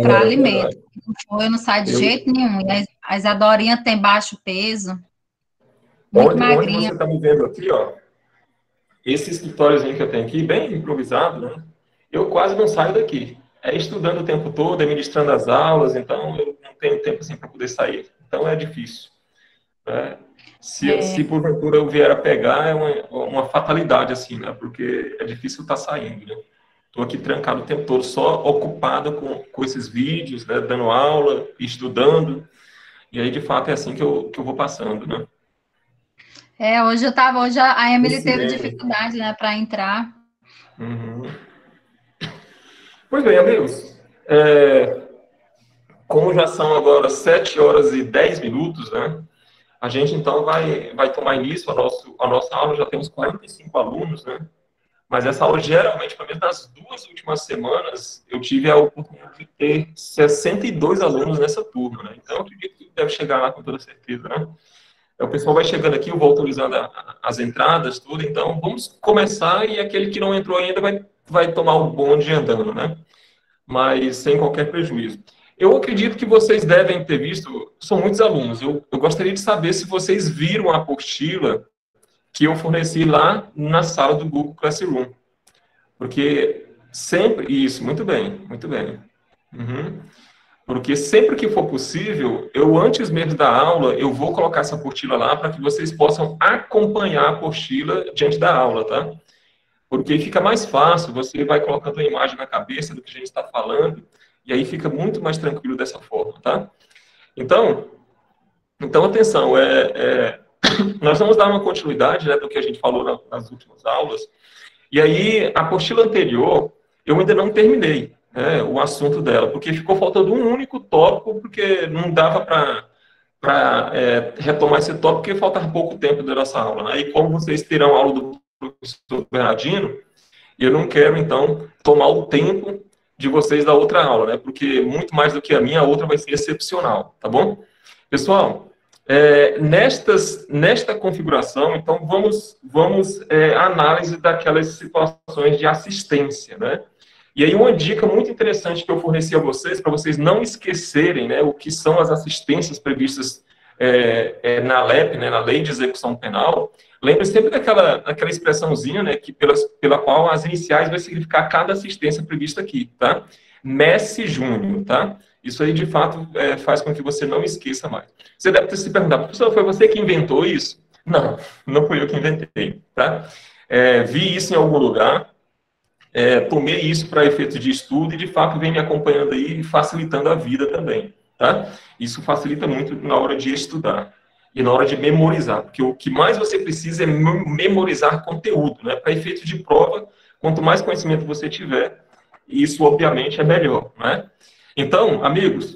comprar É alimento. verdade. Eu não saio de Eu, jeito nenhum. E a Isadorinha tem baixo peso, muito onde magrinha. você está me vendo aqui, ó, esse escritóriozinho que eu tenho aqui, bem improvisado, né? Eu quase não saio daqui. É estudando o tempo todo, é ministrando as aulas, então eu não tenho tempo assim para poder sair. Então é difícil, né? Se É, porventura eu vier a pegar, é uma fatalidade, assim, né? Porque é difícil estar saindo, né? Estou aqui trancado o tempo todo, só ocupado com esses vídeos, né? Dando aula, estudando. E aí, de fato, é assim que eu vou passando, né? hoje a Emily teve Lucilene. dificuldade, né, para entrar. Uhum. Pois bem, amigos, como já são agora 7 horas e 10 minutos, né? A gente então vai tomar início a nossa aula, já temos 45 alunos, né? Mas essa aula, geralmente, pelo menos nas 2 últimas semanas, eu tive a oportunidade de ter 62 alunos nessa turma, né? Então, eu acredito que deve chegar lá com toda certeza, né? O pessoal vai chegando aqui, eu vou autorizando as entradas, tudo. Então, vamos começar e aquele que não entrou ainda vai tomar o bonde andando, né? Mas sem qualquer prejuízo. Eu acredito que vocês devem ter visto, são muitos alunos, eu gostaria de saber se vocês viram a apostila que eu forneci lá na sala do Google Classroom. Porque sempre. Isso, muito bem, muito bem. Uhum. Porque sempre que for possível, eu antes mesmo da aula, eu vou colocar essa apostila lá para que vocês possam acompanhar a apostila diante da aula, tá? Porque fica mais fácil, você vai colocando a imagem na cabeça do que a gente está falando, e aí fica muito mais tranquilo dessa forma, tá? Então, atenção, nós vamos dar uma continuidade, né, do que a gente falou nas últimas aulas, e aí, a apostila anterior, eu ainda não terminei, né, o assunto dela, porque ficou faltando um único tópico, porque não dava para retomar esse tópico, porque faltava pouco tempo da nossa aula. Né? E como vocês terão aula do professor Bernardino, eu não quero, então, tomar o tempo de vocês da outra aula, né? Porque muito mais do que a minha, a outra vai ser excepcional, tá bom? Pessoal, nesta configuração, então, vamos análise daquelas situações de assistência, né? E aí uma dica muito interessante que eu forneci a vocês, para vocês não esquecerem, né, o que são as assistências previstas na LEP, né, na Lei de Execução Penal. Lembre sempre daquela expressãozinha, né, pela qual as iniciais vai significar cada assistência prevista aqui, tá? Messi Júnior, tá? Isso aí, de fato, faz com que você não esqueça mais. Você deve ter se perguntado, professor, foi você que inventou isso? Não, não fui eu que inventei, tá? Vi isso em algum lugar, tomei isso para efeitos de estudo e, de fato, vem me acompanhando aí, facilitando a vida também, tá? Isso facilita muito na hora de estudar e na hora de memorizar, porque o que mais você precisa é memorizar conteúdo, né? Para efeito de prova, quanto mais conhecimento você tiver, isso, obviamente, é melhor, né? Então, amigos,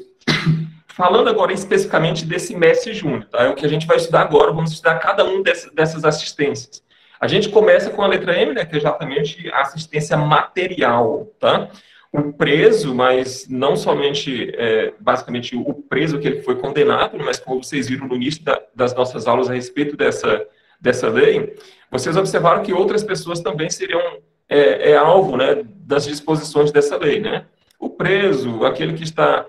falando agora especificamente desse Messi Júnior, tá? É o que a gente vai estudar agora, vamos estudar cada um dessas assistências. A gente começa com a letra M, né, que é exatamente a assistência material, tá? O preso, mas não somente, basicamente, o preso que ele foi condenado, mas como vocês viram no início das nossas aulas a respeito dessa lei, vocês observaram que outras pessoas também seriam alvo, né, das disposições dessa lei, né? O preso, aquele que está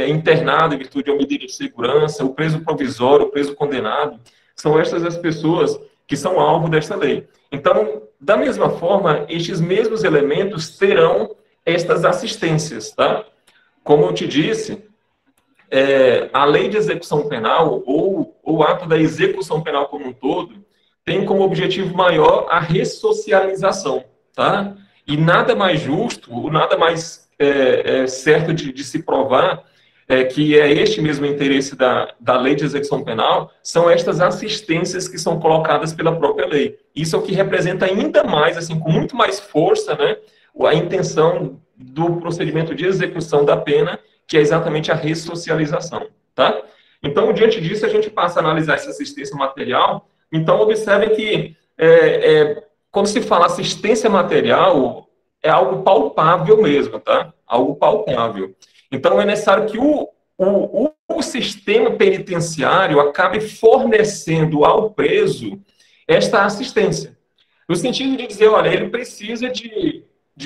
internado em virtude de uma medida de segurança, o preso provisório, o preso condenado, são estas as pessoas que são alvo desta lei. Então, da mesma forma, estes mesmos elementos terão estas assistências, tá? Como eu te disse, a lei de execução penal, ou o ato da execução penal como um todo, tem como objetivo maior a ressocialização, tá? E nada mais justo, nada mais certo de se provar que é este mesmo interesse da lei de execução penal, são estas assistências que são colocadas pela própria lei. Isso é o que representa ainda mais, assim, com muito mais força, né, a intenção do procedimento de execução da pena, que é exatamente a ressocialização, tá? Então, diante disso, a gente passa a analisar essa assistência material. Então, observe que quando se fala assistência material, é algo palpável mesmo, tá? Algo palpável. Então, é necessário que o sistema penitenciário acabe fornecendo ao preso esta assistência. No sentido de dizer, olha, ele precisa de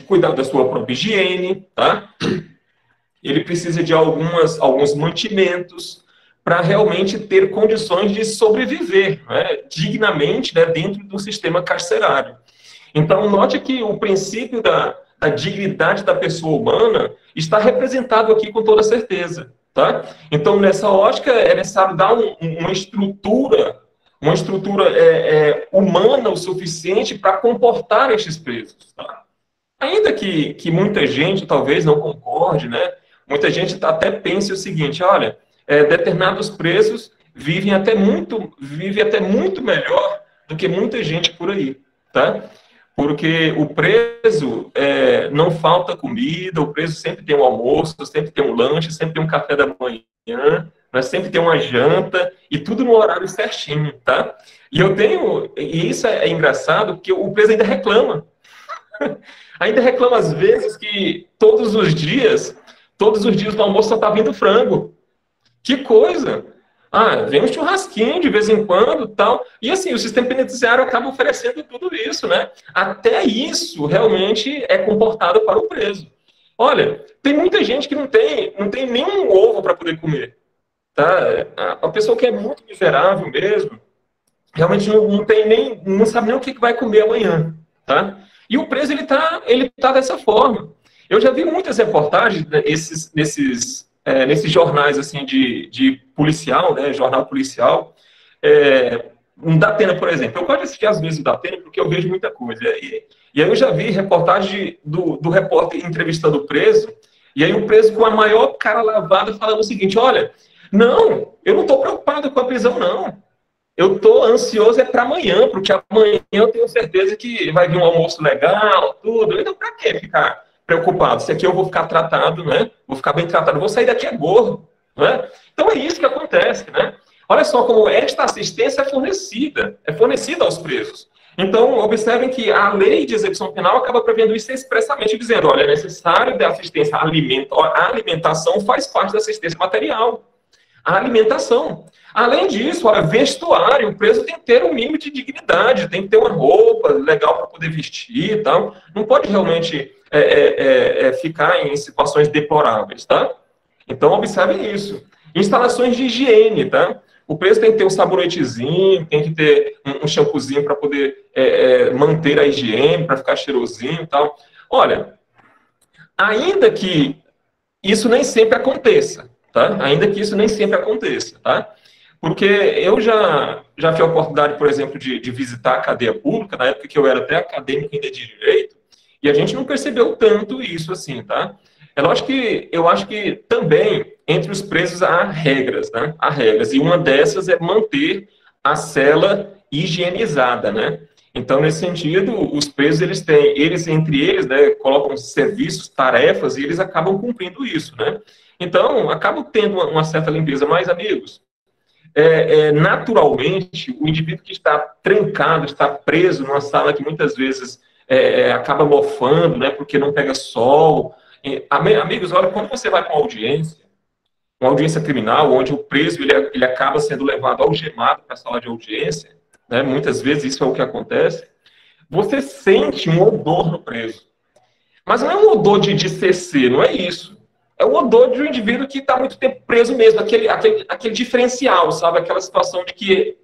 cuidar da sua própria higiene, tá? ele precisa de alguns mantimentos para realmente ter condições de sobreviver, né, dignamente, né, dentro do sistema carcerário. Então, note que o princípio da dignidade da pessoa humana está representado aqui com toda certeza. Tá? Então, nessa ótica, é necessário dar uma estrutura humana o suficiente para comportar estes presos. Tá? Ainda que muita gente talvez não concorde, né? Muita gente até pense o seguinte: olha, determinados presos vivem até muito melhor do que muita gente por aí, tá? Porque o preso não falta comida, o preso sempre tem um almoço, sempre tem um lanche, sempre tem um café da manhã, né? Sempre tem uma janta, e tudo no horário certinho, tá? E isso é engraçado, porque o preso ainda reclama. Ainda reclama às vezes que todos os dias no almoço só tá vindo frango. Que coisa! Ah, vem um churrasquinho de vez em quando, tal. E assim, o sistema penitenciário acaba oferecendo tudo isso, né? Até isso realmente é comportado para o preso. Olha, tem muita gente que não tem nenhum ovo para poder comer, tá? A pessoa que é muito miserável mesmo, realmente não sabe nem o que vai comer amanhã, tá? E o preso, ele tá dessa forma. Eu já vi muitas reportagens, né, nesses jornais assim de policial, né, jornal policial, um Datena, por exemplo. Eu gosto de assistir às vezes o Datena porque eu vejo muita coisa. E aí eu já vi reportagem do repórter entrevistando o preso, e aí o preso com a maior cara lavada falando o seguinte: olha, não, eu não estou preocupado com a prisão, não. Eu estou ansioso para amanhã, porque amanhã eu tenho certeza que vai vir um almoço legal, tudo. Então, para que ficar preocupado? Se aqui eu vou ficar tratado, né? Vou ficar bem tratado, vou sair daqui gordo, né? Então é isso que acontece, né? Olha só como esta assistência é fornecida aos presos. Então, observem que a lei de execução penal acaba prevendo isso expressamente, dizendo: olha, é necessário da assistência a alimentação faz parte da assistência material. A alimentação. Além disso, olha, vestuário, o preso tem que ter um mínimo de dignidade, tem que ter uma roupa legal para poder vestir e tal. Não pode realmente ficar em situações deploráveis, tá? Então, observem isso. Instalações de higiene, tá? O preso tem que ter um sabonetezinho, tem que ter um shampoozinho para poder manter a higiene, para ficar cheirosinho e tal. Olha, ainda que isso nem sempre aconteça, tá? Ainda que isso nem sempre aconteça, tá? Porque eu já tive a oportunidade, por exemplo, de visitar a cadeia pública, na época que eu era até acadêmico ainda de direito, e a gente não percebeu tanto isso assim, tá? É lógico que eu acho que também entre os presos há regras, né? Há regras, e uma dessas é manter a cela higienizada, né? Então, nesse sentido, os presos, entre eles, né, colocam serviços, tarefas, e eles acabam cumprindo isso, né? Então, acabam tendo uma certa limpeza. Mas, amigos, naturalmente, o indivíduo que está trancado, está preso numa sala que muitas vezes acaba mofando, né, porque não pega sol. Amigos, olha, quando você vai para uma audiência criminal, onde o preso ele acaba sendo levado algemado para a sala de audiência, né, muitas vezes isso é o que acontece, você sente um odor no preso. Mas não é um odor de CC, não é isso. É o odor de um indivíduo que está muito tempo preso mesmo, aquele diferencial, sabe? Aquela situação de que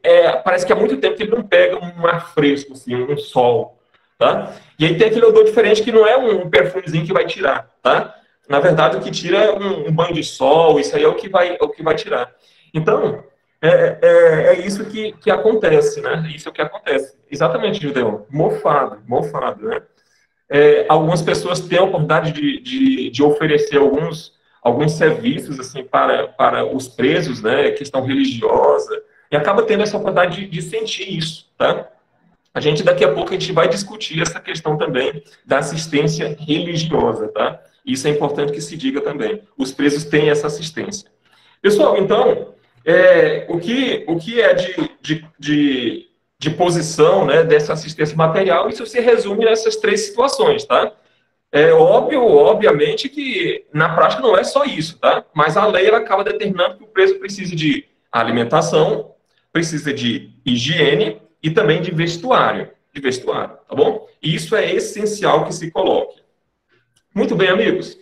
parece que há muito tempo que ele não pega um ar fresco, assim, um sol, tá? E aí tem aquele odor diferente que não é um perfumezinho que vai tirar, tá? Na verdade, o que tira é um banho de sol, isso aí é o que vai tirar. Então, é isso que acontece, né? Isso é o que acontece. Exatamente, Judeu. Mofado, né? Algumas pessoas têm a oportunidade de oferecer alguns serviços assim para os presos, né, questão religiosa, e acaba tendo essa oportunidade de sentir isso, tá? Daqui a pouco a gente vai discutir essa questão também da assistência religiosa, tá? Isso é importante que se diga também. Os presos têm essa assistência. Pessoal, então, o que é de posição, né, dessa assistência material, isso se resume nessas três situações, tá? Obviamente que na prática não é só isso, tá? Mas a lei ela acaba determinando que o preso precisa de alimentação, precisa de higiene e também de vestuário, tá bom? E isso é essencial que se coloque. Muito bem, amigos.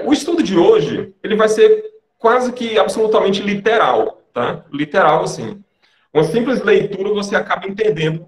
O estudo de hoje, ele vai ser quase que absolutamente literal, tá? Literal, assim. Uma simples leitura, você acaba entendendo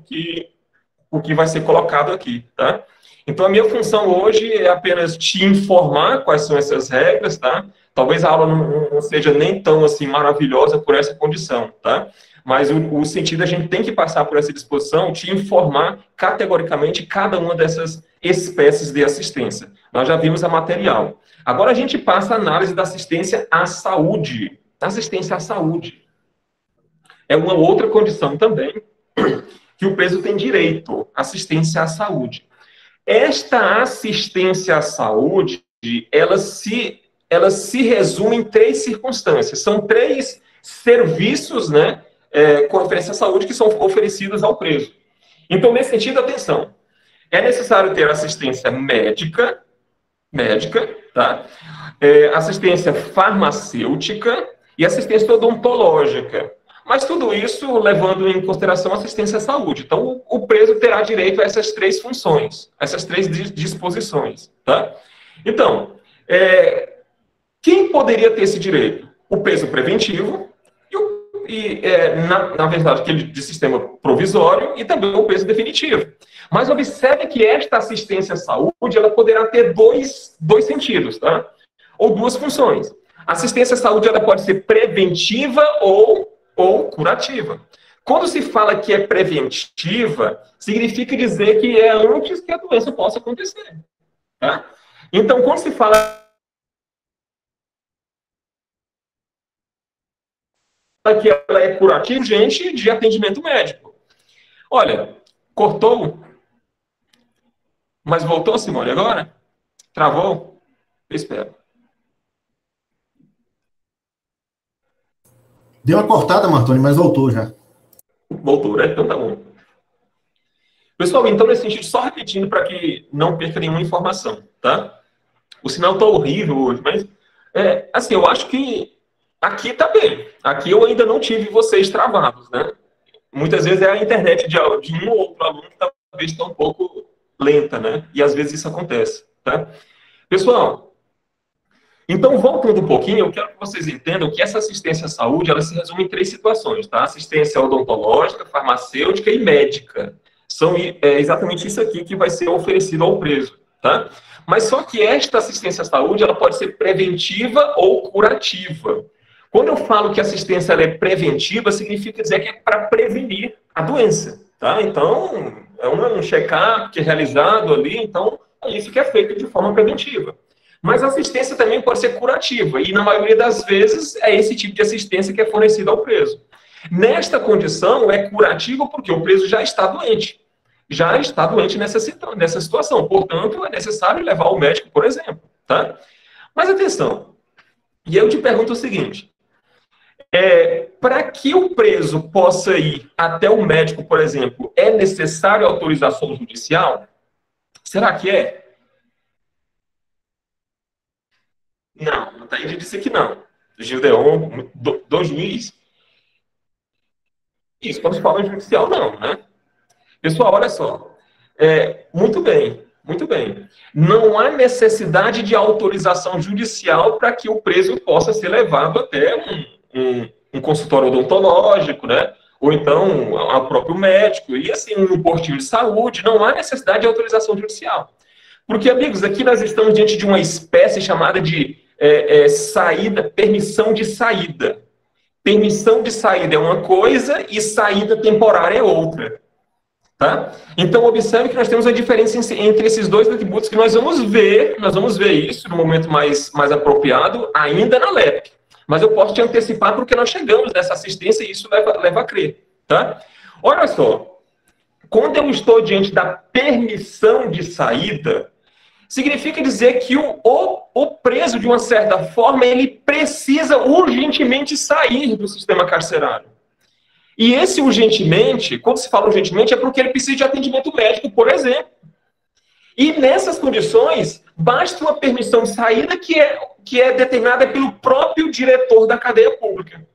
o que vai ser colocado aqui, tá? Então, a minha função hoje é apenas te informar quais são essas regras, tá? Talvez a aula não seja nem tão, assim, maravilhosa por essa condição, tá? Mas o sentido, a gente tem que passar por essa disposição, te informar categoricamente cada uma dessas espécies de assistência. Nós já vimos a material. Agora a gente passa a análise da assistência à saúde. Assistência à saúde. É uma outra condição também que o preso tem direito, assistência à saúde. Esta assistência à saúde, ela se resume em 3 circunstâncias. São 3 serviços, né, com referência à saúde que são oferecidos ao preso. Então, nesse sentido, atenção, é necessário ter assistência médica, tá? Assistência farmacêutica e assistência odontológica. Mas tudo isso levando em consideração a assistência à saúde. Então, o preso terá direito a essas 3 funções, essas 3 disposições, tá? Então, quem poderia ter esse direito? O preso preventivo na verdade, aquele de sistema provisório e também o preso definitivo. Mas observe que esta assistência à saúde, ela poderá ter dois sentidos, tá? Ou 2 funções. A assistência à saúde, ela pode ser preventiva ou curativa. Quando se fala que é preventiva, significa dizer que é antes que a doença possa acontecer, tá? Então, quando se fala que ela é curativa, urgente de atendimento médico. Olha, cortou, mas voltou, Simone, agora? Travou? Eu espero. Deu uma cortada, Martoni, mas voltou já. Voltou, né? Então tá bom. Pessoal, então nesse sentido, só repetindo para que não perca nenhuma informação, tá? O sinal tá horrível hoje, mas assim, eu acho que aqui tá bem. Aqui eu ainda não tive vocês travados, né? Muitas vezes é a internet de um ou outro aluno que talvez está um pouco lenta, né? E às vezes isso acontece, tá? Pessoal, então voltando um pouquinho, eu quero que vocês entendam que essa assistência à saúde, ela se resume em 3 situações, tá? Assistência odontológica, farmacêutica e médica. São exatamente isso aqui que vai ser oferecido ao preso, tá? Mas só que esta assistência à saúde, ela pode ser preventiva ou curativa. Quando eu falo que a assistência ela é preventiva, significa dizer que é para prevenir a doença, tá? Então, é um check-up que é realizado ali, então, é isso que é feito de forma preventiva. Mas a assistência também pode ser curativa, e na maioria das vezes é esse tipo de assistência que é fornecida ao preso. Nesta condição, é curativo porque o preso já está doente. Já está doente nessa situação. Portanto, é necessário levar ao médico, por exemplo, tá? Mas atenção, e eu te pergunto o seguinte, para que o preso possa ir até o médico, por exemplo, é necessário autorização judicial? Será que é? Não, tá aí de dizer que não. Gildeon, do juiz. Isso, quando se fala em judicial, não, né? Pessoal, olha só. Muito bem, muito bem. Não há necessidade de autorização judicial para que o preso possa ser levado até um consultório odontológico, né? Ou então ao próprio médico, e assim, um postinho de saúde, não há necessidade de autorização judicial. Porque, amigos, aqui nós estamos diante de uma espécie chamada de permissão de saída. Permissão de saída é uma coisa e saída temporária é outra. Tá? Então, observe que nós temos a diferença entre esses 2 atributos que nós vamos ver isso no momento mais apropriado, ainda na LEP. Mas eu posso te antecipar porque nós chegamos nessa assistência e isso leva a crer. Tá? Olha só, quando eu estou diante da permissão de saída, significa dizer que o preso, de uma certa forma, ele precisa urgentemente sair do sistema carcerário. E esse urgentemente, quando se fala urgentemente, é porque ele precisa de atendimento médico, por exemplo. E nessas condições, basta uma permissão de saída que é determinada pelo próprio diretor da cadeia pública.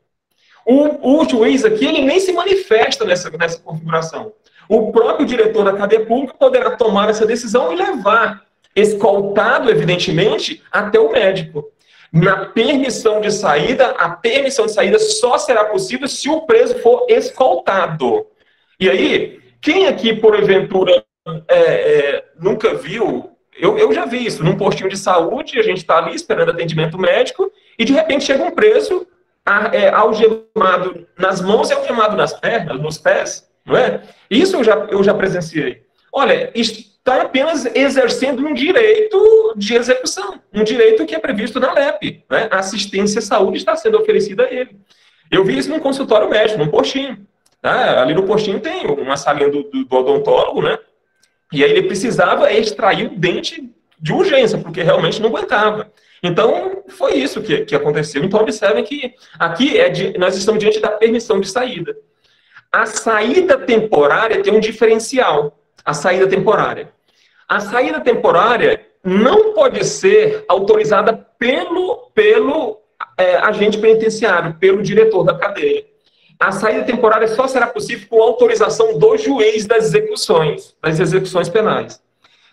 O juiz aqui, ele nem se manifesta nessa configuração. O próprio diretor da cadeia pública poderá tomar essa decisão e levar escoltado, evidentemente, até o médico. Na permissão de saída, a permissão de saída só será possível se o preso for escoltado. E aí, quem aqui, porventura, nunca viu... Eu já vi isso, num postinho de saúde, a gente está ali esperando atendimento médico, e de repente chega um preso algemado nas mãos e algemado nas pernas, nos pés, não é? Isso eu já presenciei. Olha, está apenas exercendo um direito de execução, um direito que é previsto na LEP, né? A assistência à saúde está sendo oferecida a ele. Eu vi isso num consultório médico, num postinho. Tá? Ali no postinho tem uma salinha do odontólogo, né? E aí ele precisava extrair o dente de urgência, porque realmente não aguentava. Então, foi isso que aconteceu. Então, observem que aqui nós estamos diante da permissão de saída. A saída temporária tem um diferencial. A saída temporária. A saída temporária não pode ser autorizada pelo agente penitenciário, pelo diretor da cadeia. A saída temporária só será possível com autorização do juiz das execuções penais.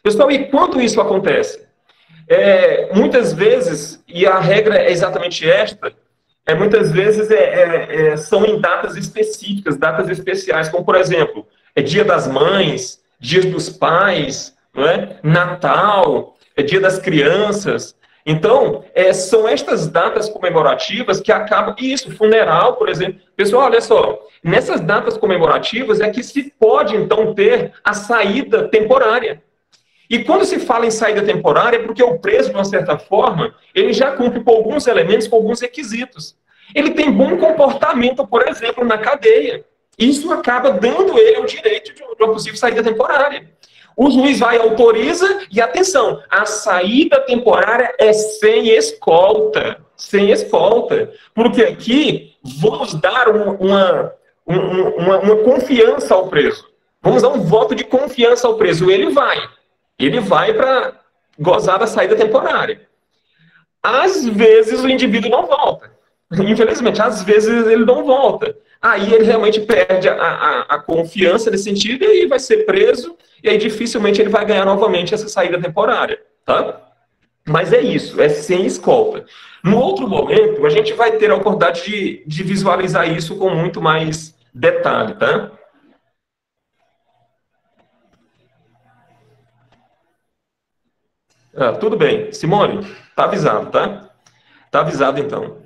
Pessoal, e quando isso acontece? Muitas vezes, e a regra é exatamente esta, muitas vezes são em datas específicas, datas especiais, como, por exemplo, Dia das Mães, Dia dos Pais, não é? Natal, Dia das Crianças. Então, são estas datas comemorativas que acabam... Isso, funeral, por exemplo. Pessoal, olha só, nessas datas comemorativas é que se pode, então, ter a saída temporária. E quando se fala em saída temporária, é porque o preso, de uma certa forma, ele já cumpre com alguns elementos, com alguns requisitos. Ele tem bom comportamento, por exemplo, na cadeia. Isso acaba dando ele o direito de uma possível saída temporária. O juiz vai e autoriza, e atenção, a saída temporária é sem escolta. Sem escolta. Porque aqui vamos dar uma confiança ao preso. Vamos dar um voto de confiança ao preso. Ele vai para gozar da saída temporária. Às vezes o indivíduo não volta. Infelizmente, às vezes ele não volta. Aí ele realmente perde a confiança nesse sentido e vai ser preso, e aí dificilmente ele vai ganhar novamente essa saída temporária, tá? Mas é isso, é sem escolta. No outro momento, a gente vai ter a oportunidade de visualizar isso com muito mais detalhe, tá? Tudo bem. Simone, tá avisado, tá? Tá avisado, então.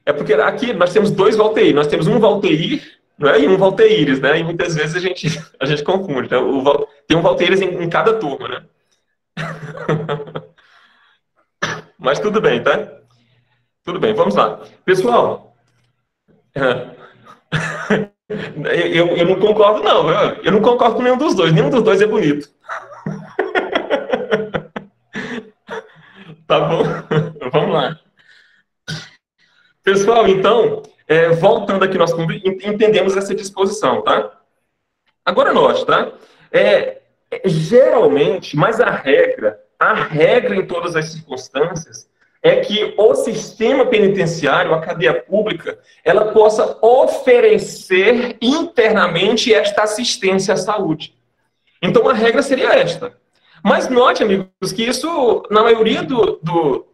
É porque aqui nós temos dois Valteir. Nós temos um Valteir, né, e um Valteires, né? E muitas vezes a gente confunde. Então, tem um Valteires em cada turma, né? Mas tudo bem, tá? Tudo bem, vamos lá. Pessoal, eu não concordo, não. Eu não concordo com nenhum dos dois. Nenhum dos dois é bonito. Tá bom? Vamos lá. Pessoal, então, voltando aqui, nós entendemos essa disposição, tá? Agora note, tá? Geralmente, mas a regra em todas as circunstâncias é que o sistema penitenciário, a cadeia pública, ela possa oferecer internamente esta assistência à saúde. Então, a regra seria esta. Mas note, amigos, que isso, na maioria dos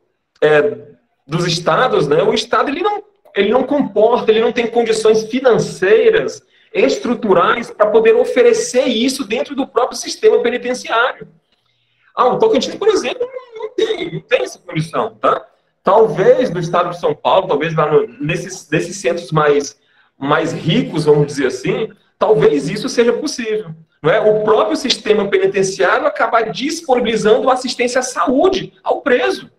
estados, né, o estado ele não comporta, ele não tem condições financeiras, estruturais, para poder oferecer isso dentro do próprio sistema penitenciário. O Tocantins, por exemplo, não tem essa condição, tá? Talvez no estado de São Paulo, talvez lá nesses centros mais ricos, vamos dizer assim, talvez isso seja possível. Não é? O próprio sistema penitenciário acaba disponibilizando assistência à saúde ao preso.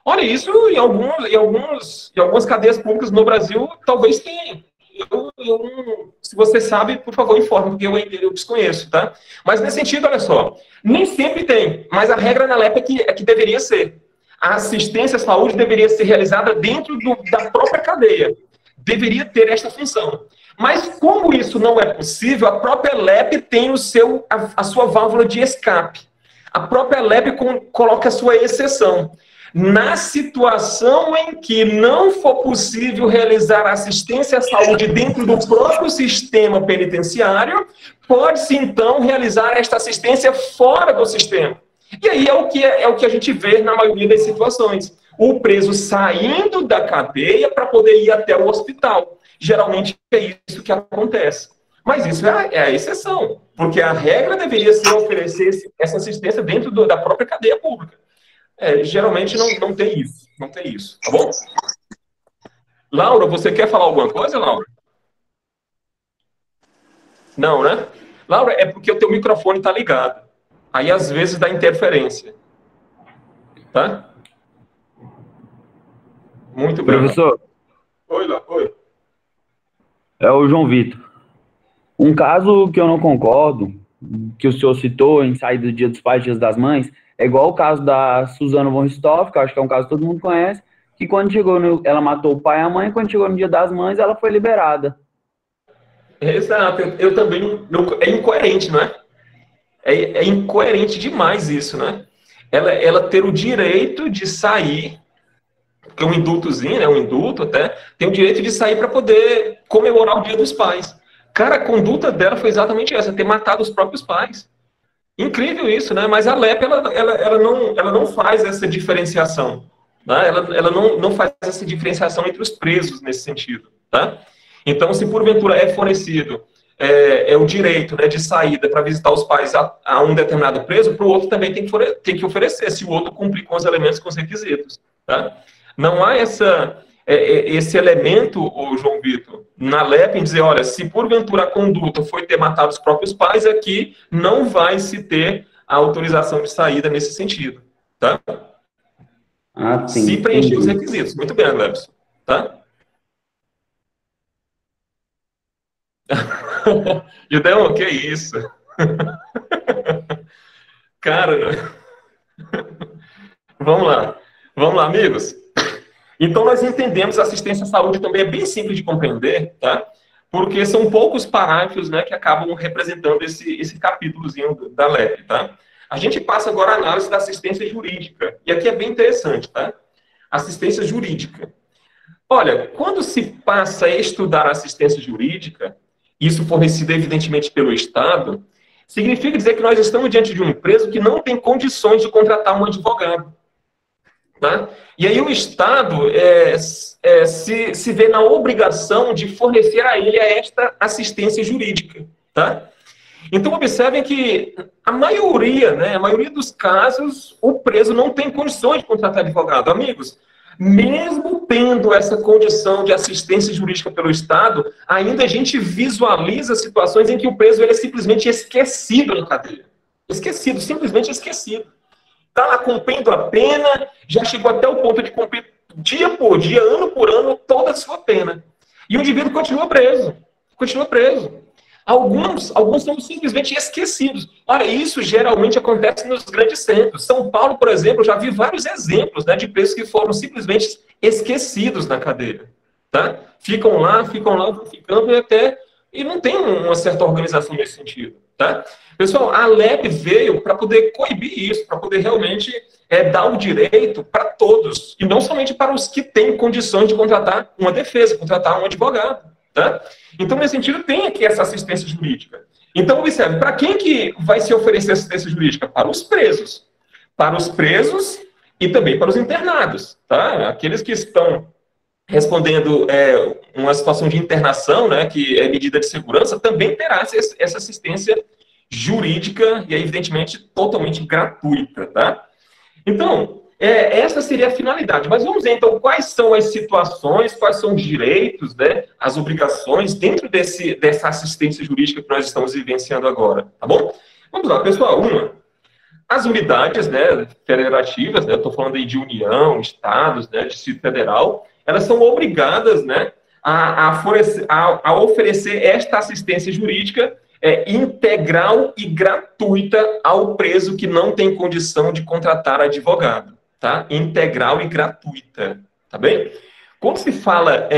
Olha, isso em algumas cadeias públicas no Brasil talvez tenha. Se você sabe, por favor, informe, porque eu desconheço, tá? Mas nesse sentido, olha só, nem sempre tem, mas a regra na LEP é que deveria ser. A assistência à saúde deveria ser realizada dentro da própria cadeia. Deveria ter esta função. Mas como isso não é possível, a própria LEP tem a sua válvula de escape. A própria LEP coloca a sua exceção. Na situação em que não for possível realizar assistência à saúde dentro do próprio sistema penitenciário, pode-se, então, realizar esta assistência fora do sistema. E aí é o que a gente vê na maioria das situações. O preso saindo da cadeia para poder ir até o hospital. Geralmente é isso que acontece. Mas isso é a exceção, porque a regra deveria ser oferecer essa assistência dentro da própria cadeia pública. Geralmente não tem isso, tá bom? Laura, você quer falar alguma coisa, Laura? Não, né? Laura, é porque o teu microfone está ligado. Aí, às vezes, dá interferência. Tá? Muito bem. Professor. Oi, Laura. Oi. É o João Vitor. Um caso que eu não concordo, que o senhor citou em saída do Dia dos Pais, Dia das Mães, é igual o caso da Suzana von Richthofen, que eu acho que é um caso que todo mundo conhece, que quando chegou, ela matou o pai e a mãe, quando chegou no Dia das Mães, ela foi liberada. Exato. Eu também... É incoerente, não é? É incoerente demais isso, né? Ela ter o direito de sair, que é um indultozinho, né? Um indulto até, tem o direito de sair para poder comemorar o Dia dos Pais. Cara, a conduta dela foi exatamente essa, ter matado os próprios pais. Incrível isso, né? Mas a LEP, ela não faz essa diferenciação. Né? Ela não faz essa diferenciação entre os presos nesse sentido. Tá? Então, se porventura é fornecido o direito, né, de saída para visitar os pais a um determinado preso, para o outro também tem que oferecer, se o outro cumprir com os elementos, com os requisitos. Tá? Não há esse elemento, João Vitor, na LEP, em dizer, olha, se porventura a conduta foi ter matado os próprios pais, aqui não vai se ter a autorização de saída nesse sentido. Tá? Se preencher os requisitos. Muito bem, Glebson. Tá? Judão, que isso? Cara, vamos lá, amigos. Então, nós entendemos a assistência à saúde também é bem simples de compreender, tá? Porque são poucos parágrafos, né, que acabam representando esse capítulozinho da LEP, tá? A gente passa agora a análise da assistência jurídica. E aqui é bem interessante, tá? Assistência jurídica. Olha, quando se passa a estudar a assistência jurídica, isso fornecido evidentemente pelo Estado, significa dizer que nós estamos diante de um preso que não tem condições de contratar um advogado. Tá? E aí o Estado se vê na obrigação de fornecer a ele esta assistência jurídica. Tá? Então, observem que a maioria dos casos, o preso não tem condições de contratar advogado. Amigos, mesmo tendo essa condição de assistência jurídica pelo Estado, ainda a gente visualiza situações em que o preso ele é simplesmente esquecido na cadeia. Esquecido, simplesmente esquecido. Está lá cumprindo a pena, já chegou até o ponto de cumprir dia por dia, ano por ano, toda a sua pena. E o indivíduo continua preso. Continua preso. Alguns são simplesmente esquecidos. Ora, isso geralmente acontece nos grandes centros. São Paulo, por exemplo, eu já vi vários exemplos, né, de presos que foram simplesmente esquecidos na cadeia. Tá? Ficam lá, vão ficando e não tem uma certa organização nesse sentido. Tá? Pessoal, a LEP veio para poder coibir isso, para poder realmente dar o direito para todos, e não somente para os que têm condições de contratar uma defesa, contratar um advogado. Tá? Então, nesse sentido, tem aqui essa assistência jurídica. Então, observe, para quem que vai se oferecer assistência jurídica? Para os presos. Para os presos e também para os internados. Tá? Aqueles que estão respondendo uma situação de internação, né, que é medida de segurança, também terá essa assistência jurídica e, evidentemente, totalmente gratuita. Tá? Então, essa seria a finalidade. Mas vamos ver, então, quais são as situações, quais são os direitos, né, as obrigações dentro dessa assistência jurídica que nós estamos vivenciando agora, tá bom? Vamos lá, pessoal. As unidades, né, federativas, né, eu estou falando aí de União, Estados, né, Distrito Federal, elas são obrigadas, né, a oferecer esta assistência jurídica integral e gratuita ao preso que não tem condição de contratar advogado. Tá? Integral e gratuita, tá bem? Quando se fala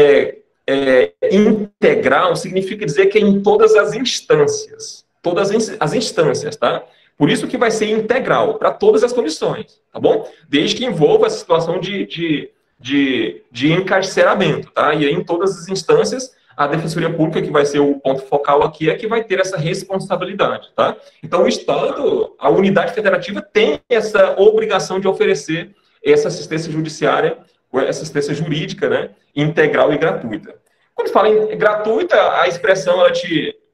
integral, significa dizer que é em todas as instâncias, tá? Por isso que vai ser integral, para todas as condições, tá bom? Desde que envolva a situação de encarceramento, tá? E aí, em todas as instâncias, a Defensoria Pública, que vai ser o ponto focal aqui, é que vai ter essa responsabilidade, tá? Então, o Estado, a unidade federativa tem essa obrigação de oferecer essa assistência judiciária, essa assistência jurídica, né, integral e gratuita. Quando fala em gratuita, a expressão,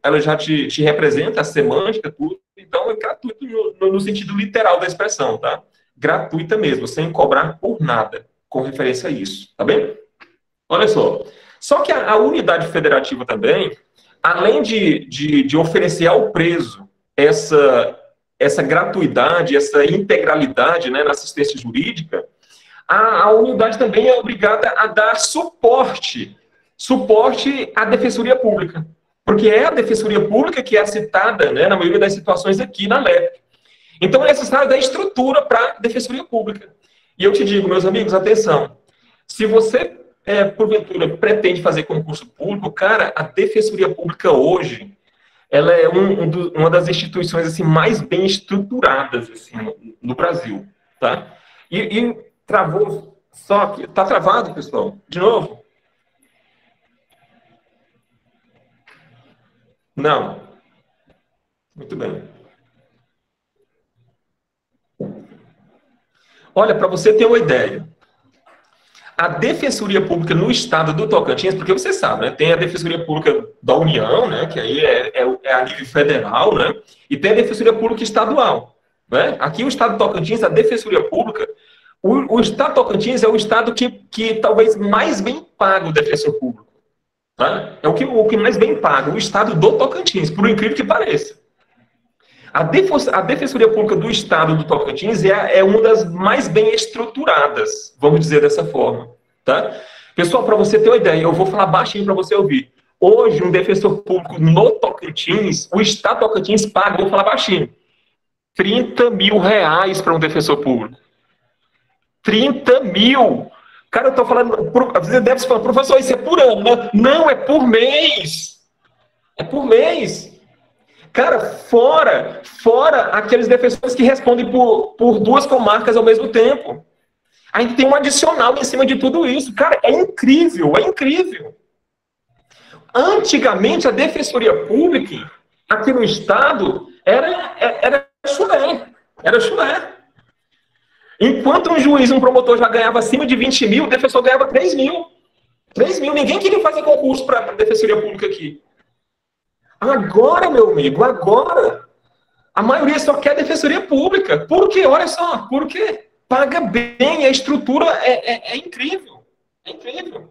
ela já te representa, a semântica, tudo, então é gratuito no sentido literal da expressão, tá? Gratuita mesmo, sem cobrar por nada, com referência a isso, tá bem? Olha só. Só que a unidade federativa também, além de oferecer ao preso essa gratuidade, essa integralidade, né, na assistência jurídica, a unidade também é obrigada a dar suporte à Defensoria Pública. Porque é a Defensoria Pública que é citada, né, na maioria das situações aqui na LEP. Então é necessário dar estrutura para a Defensoria Pública. E eu te digo, meus amigos, atenção, se você porventura, pretende fazer concurso público, cara, a Defensoria Pública hoje, ela é uma das instituições assim, mais bem estruturadas assim, no Brasil, tá? E travou, só que, tá travado, pessoal? De novo? Não. Muito bem. Olha, para você ter uma ideia, a Defensoria Pública no estado do Tocantins, porque você sabe, né, tem a Defensoria Pública da União, né, que aí é a nível federal, né, e tem a Defensoria Pública estadual. Né? Aqui o estado do Tocantins, a Defensoria Pública, o estado do Tocantins é o estado que talvez mais bem paga o defensor público. Tá? É o que mais bem paga, o estado do Tocantins, por incrível que pareça. A Defensoria Pública do estado do Tocantins é uma das mais bem estruturadas, vamos dizer dessa forma. Tá? Pessoal, para você ter uma ideia, eu vou falar baixinho para você ouvir. Hoje, um defensor público no Tocantins, o estado do Tocantins paga, vou falar baixinho, 30 mil reais para um defensor público. 30 mil! Cara, eu estou falando, você deve falar, professor, isso é por ano, né? Não, é por mês. É por mês. Cara, fora aqueles defensores que respondem por duas comarcas ao mesmo tempo. A gente tem um adicional em cima de tudo isso. Cara, é incrível, é incrível. Antigamente, a Defensoria Pública, aqui no estado, era chulé. Era chulé. Enquanto um juiz, um promotor já ganhava acima de 20 mil, o defensor ganhava 3 mil. 3 mil. Ninguém queria fazer concurso para a Defensoria Pública aqui. Agora, meu amigo, agora, a maioria só quer Defensoria Pública. Por quê? Olha só, por quê? Paga bem, a estrutura é incrível. É incrível.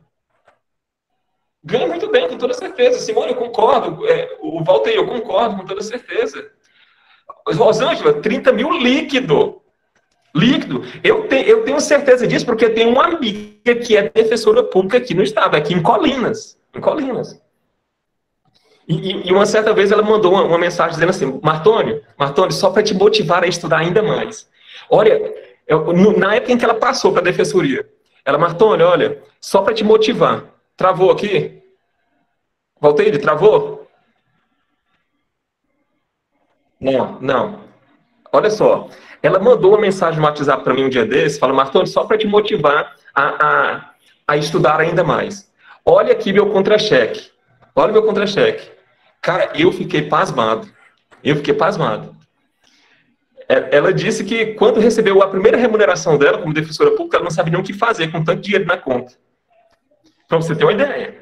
Ganha muito bem, com toda certeza. Simone, eu concordo. O Walter, eu concordo, com toda certeza. Rosângela, 30 mil líquido. Líquido. Eu tenho certeza disso, porque eu tenho uma amiga que é defensora pública aqui no estado, aqui em Colinas. Em Colinas. E uma certa vez ela mandou uma mensagem dizendo assim, Martônio, só para te motivar a estudar ainda mais. Olha, na época em que ela passou para a defensoria, ela, Martônio, olha, só para te motivar. Travou aqui? Valteire, travou? Não. Olha só, ela mandou uma mensagem no WhatsApp para mim um dia desses, fala, Martônio, só para te motivar a estudar ainda mais. Olha aqui meu contra-cheque. Olha meu contra-cheque. Cara, eu fiquei pasmado. Ela disse que quando recebeu a primeira remuneração dela como defensora pública, ela não sabia nem o que fazer com tanto dinheiro na conta. Para você ter uma ideia.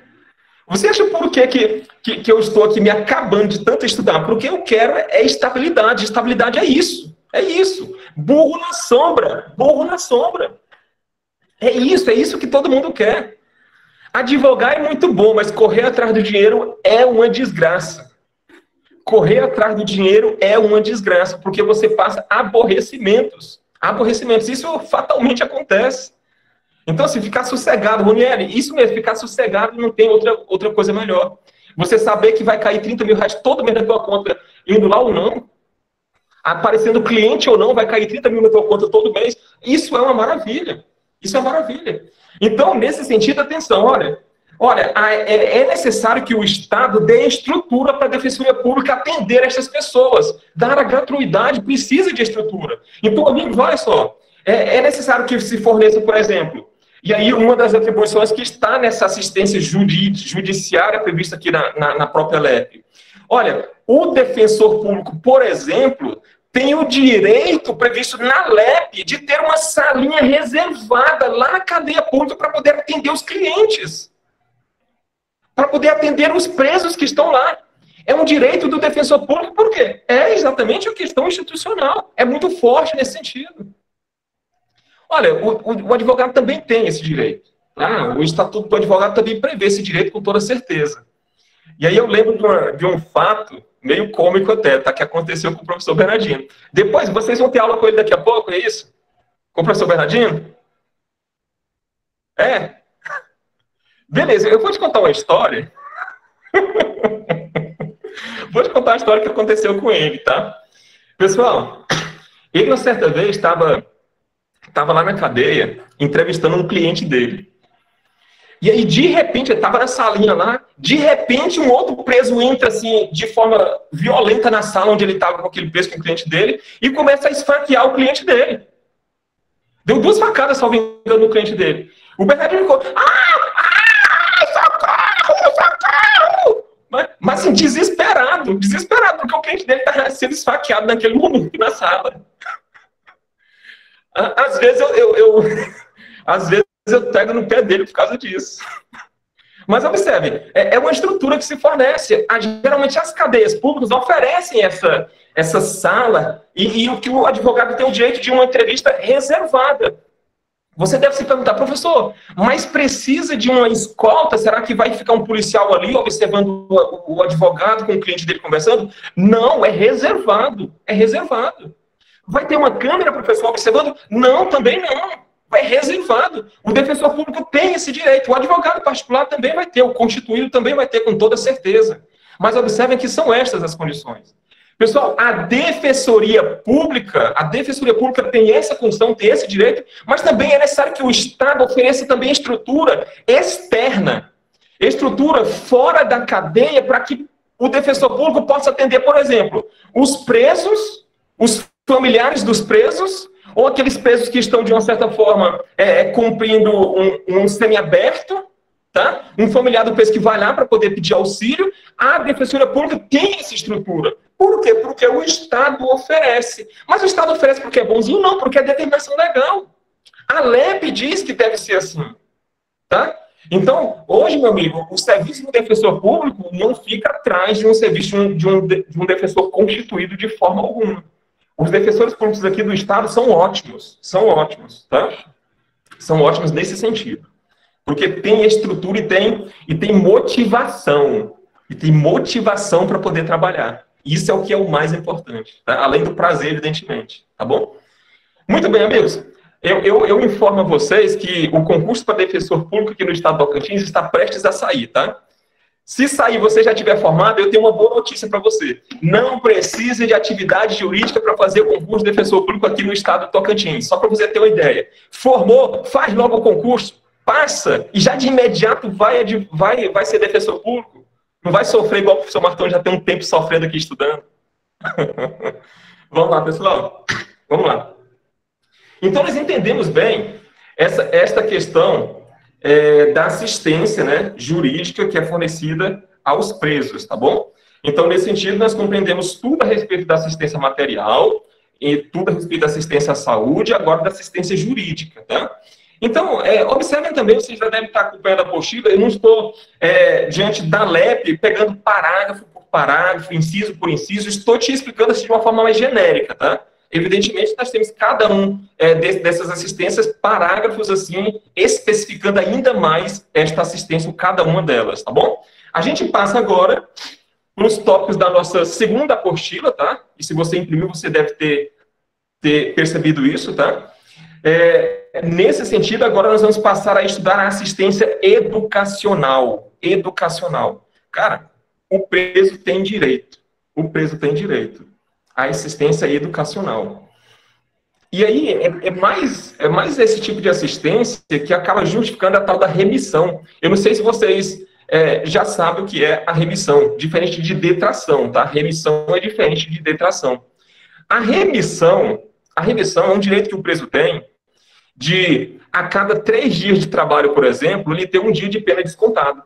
Você acha por que eu estou aqui me acabando de tanto estudar? Porque eu quero é estabilidade. Estabilidade é isso. É isso. Burro na sombra. Burro na sombra. É isso que todo mundo quer. Advogar é muito bom, mas correr atrás do dinheiro é uma desgraça. Correr atrás do dinheiro é uma desgraça, porque você passa aborrecimentos. Aborrecimentos. Isso fatalmente acontece. Então, assim, ficar sossegado, Ronieri, isso mesmo, ficar sossegado não tem outra coisa melhor. Você saber que vai cair 30 mil reais todo mês na tua conta, indo lá ou não, aparecendo cliente ou não, vai cair 30 mil na tua conta todo mês. Isso é uma maravilha. Isso é maravilha. Então, nesse sentido, atenção, olha, é necessário que o Estado dê estrutura para a Defensoria Pública atender essas pessoas. Dar a gratuidade precisa de estrutura. Então, amigos, olha só, é necessário que se forneça, por exemplo, E aí, uma das atribuições que está nessa assistência judiciária prevista aqui na própria LEP. Olha, o defensor público, por exemplo, tem o direito previsto na LEP de ter uma salinha reservada lá na cadeia pública para poder atender os clientes. Para poder atender os presos que estão lá. É um direito do defensor público, por quê? É exatamente a questão institucional. É muito forte nesse sentido. Olha, o advogado também tem esse direito. Tá? O Estatuto do Advogado também prevê esse direito com toda certeza. E aí eu lembro de um fato, meio cômico até, tá? Que aconteceu com o professor Bernardino. Depois, vocês vão ter aula com ele daqui a pouco, é isso? Com o professor Bernardino? É? Beleza, eu vou te contar uma história. Vou te contar a história que aconteceu com ele, tá? Pessoal, ele, uma certa vez, estava lá na cadeia, entrevistando um cliente dele. E aí, de repente, ele estava na salinha lá, de repente, um outro preso entra, assim, de forma violenta na sala onde ele estava com aquele preso, com o cliente dele, e começa a esfaquear o cliente dele. Deu 2 facadas, salvo engano, no cliente dele. O Bernardino ficou, socorro! Mas assim, desesperado, porque o cliente dele estava sendo esfaqueado naquele momento na sala. Às vezes eu pego no pé dele por causa disso. Mas observe, é uma estrutura que se fornece. Geralmente as cadeias públicas oferecem essa sala e o que o advogado tem o direito de uma entrevista reservada. Você deve se perguntar, professor, mas precisa de uma escolta? Será que vai ficar um policial ali observando o advogado com o cliente dele conversando? Não, é reservado. É reservado. Vai ter uma câmera, professor, observando? Não, também não. É reservado. O defensor público tem esse direito. O advogado particular também vai ter. O constituído também vai ter, com toda certeza. Mas observem que são estas as condições. Pessoal, a defensoria pública tem essa função, tem esse direito, mas também é necessário que o Estado ofereça também estrutura externa, estrutura fora da cadeia, para que o defensor público possa atender, por exemplo, os presos, os familiares dos presos, ou aqueles presos que estão, de uma certa forma, cumprindo um semiaberto, tá? Um familiar do preso que vai lá para poder pedir auxílio. A defensoria pública tem essa estrutura. Por quê? Porque o Estado oferece. Mas o Estado oferece porque é bonzinho? Não, porque é determinação legal. A LEP diz que deve ser assim. Tá? Então, hoje, meu amigo, o serviço do defensor público não fica atrás de um serviço de um defensor constituído de forma alguma. Os defensores públicos aqui do Estado são ótimos. São ótimos, tá? São ótimos nesse sentido. Porque tem estrutura e tem motivação. E tem motivação para poder trabalhar. Isso é o que é o mais importante, tá? Além do prazer, evidentemente, tá bom? Muito bem, amigos. Eu informo a vocês que o concurso para defensor público aqui no Estado do Tocantins está prestes a sair, tá? Se sair, você já tiver formado, eu tenho uma boa notícia para você. Não precisa de atividade jurídica para fazer o concurso de defensor público aqui no Estado do Tocantins. Só para você ter uma ideia. Formou, faz logo o concurso, passa, e já de imediato vai ser defensor público. Não vai sofrer igual o professor Martão já tem um tempo sofrendo aqui estudando. Vamos lá, pessoal. Vamos lá. Então, nós entendemos bem esta questão da assistência, né, jurídica que é fornecida aos presos, tá bom? Então, nesse sentido, nós compreendemos tudo a respeito da assistência material e tudo a respeito da assistência à saúde e agora da assistência jurídica, tá? Então, observem também, vocês já devem estar acompanhando a apostila, eu não estou diante da LEP pegando parágrafo por parágrafo, inciso por inciso, estou te explicando assim de uma forma mais genérica, tá? Evidentemente, nós temos cada um dessas assistências, parágrafos assim, especificando ainda mais esta assistência, cada uma delas, tá bom? A gente passa agora para os tópicos da nossa segunda apostila, tá? E se você imprimiu, você deve ter percebido isso, tá? Nesse sentido, agora nós vamos passar a estudar a assistência educacional. Cara, o preso tem direito. À assistência educacional. E aí, é mais esse tipo de assistência que acaba justificando a tal da remissão. Eu não sei se vocês já sabem o que é a remissão, diferente de detração, tá? Remissão é diferente de detração. A remissão é um direito que o preso tem, de, a cada 3 dias de trabalho, por exemplo, ele ter um dia de pena descontado.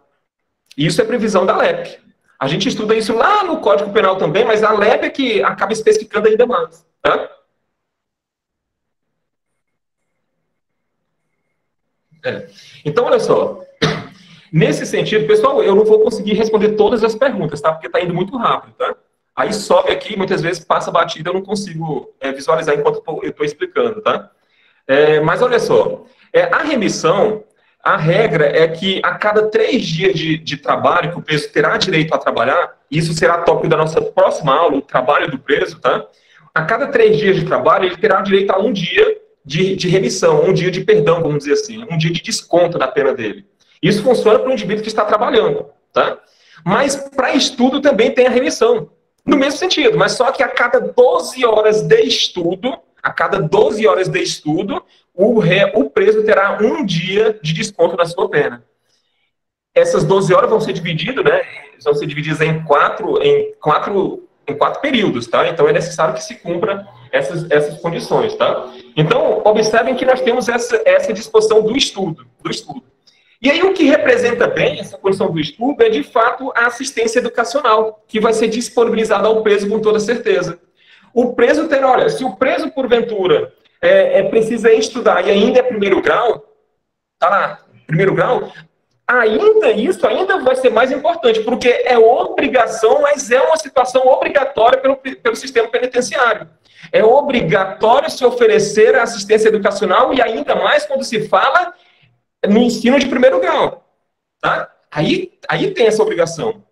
Isso é previsão da LEP. A gente estuda isso lá no Código Penal também, mas a LEP é que acaba especificando ainda mais. Tá? Então, olha só. Nesse sentido, pessoal, eu não vou conseguir responder todas as perguntas, tá? Porque está indo muito rápido, tá? Aí sobe aqui, muitas vezes passa batida, eu não consigo visualizar enquanto eu estou explicando, tá? Mas olha só, a remissão, a regra é que a cada 3 dias de trabalho que o preso terá direito a trabalhar, isso será tópico da nossa próxima aula, o trabalho do preso, tá? A cada 3 dias de trabalho, ele terá direito a um dia de remissão, um dia de perdão, vamos dizer assim, um dia de desconto da pena dele. Isso funciona para o indivíduo que está trabalhando, tá? Mas para estudo também tem a remissão, no mesmo sentido, mas só que a cada 12 horas de estudo, o preso terá um dia de desconto da sua pena. Essas 12 horas vão ser divididas, né? Vão ser divididas em quatro períodos, tá? Então é necessário que se cumpra essas condições, tá? Então, observem que nós temos essa disposição do estudo. E aí o que representa bem essa condição do estudo é, de fato, a assistência educacional, que vai ser disponibilizada ao preso com toda certeza. O preso terá, olha, se o preso, porventura, precisa estudar e ainda é primeiro grau, tá lá, primeiro grau, ainda vai ser mais importante, porque é obrigação, mas é uma situação obrigatória pelo sistema penitenciário. É obrigatório se oferecer a assistência educacional e ainda mais quando se fala no ensino de primeiro grau, tá? Aí tem essa obrigação.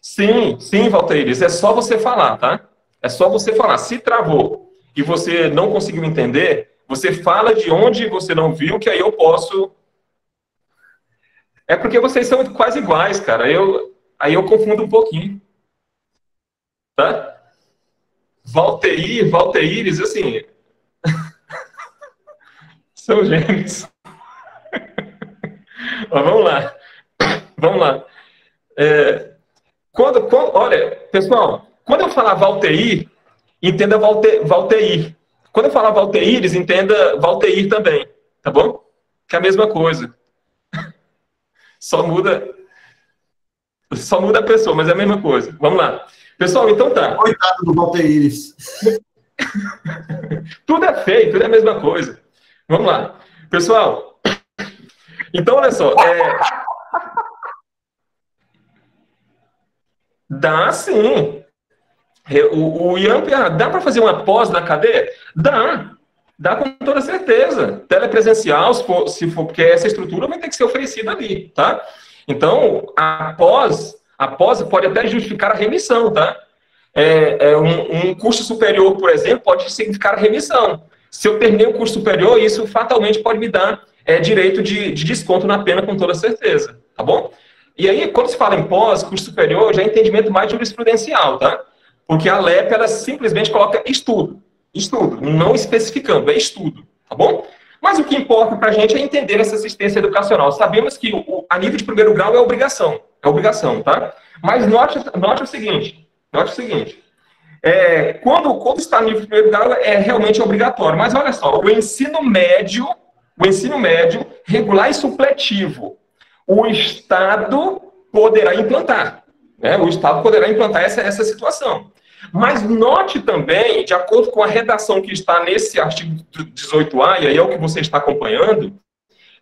Sim, Valteiris, é só você falar, tá? É só você falar. Se travou e você não conseguiu entender, você fala de onde você não viu, que aí eu posso... É porque vocês são quase iguais, cara. Aí eu confundo um pouquinho. Tá? Valteiris, assim... São gêmeos. Mas vamos lá. Olha, pessoal, quando eu falar Valteir, entenda Valteir. Quando eu falar Valteires, entenda Valteir também, tá bom? Que é a mesma coisa. Só muda a pessoa, mas é a mesma coisa. Vamos lá. Pessoal, então tá. Coitado do Valteires. Tudo é feio, tudo é a mesma coisa. Vamos lá. Pessoal, então olha só. Dá sim. O Ian, dá para fazer uma pós na cadeia? Dá com toda certeza. Telepresencial, se for, porque essa estrutura vai ter que ser oferecida ali, tá? Então, a pós pode até justificar a remissão, tá? Um curso superior, por exemplo, pode significar a remissão. Se eu terminei um curso superior, isso fatalmente pode me dar direito de desconto na pena com toda certeza, tá bom? E aí, quando se fala em pós, curso superior, já é entendimento mais jurisprudencial, tá? Porque a LEP, ela simplesmente coloca estudo, não especificando, é estudo, tá bom? Mas o que importa pra gente é entender essa assistência educacional. Sabemos que a nível de primeiro grau é obrigação, tá? Mas note o seguinte, quando está no nível de primeiro grau, é realmente obrigatório. Mas olha só, o ensino médio regular e supletivo, o Estado poderá implantar. Né? O Estado poderá implantar essa situação. Mas note também, de acordo com a redação que está nesse artigo 18A, e aí é o que você está acompanhando,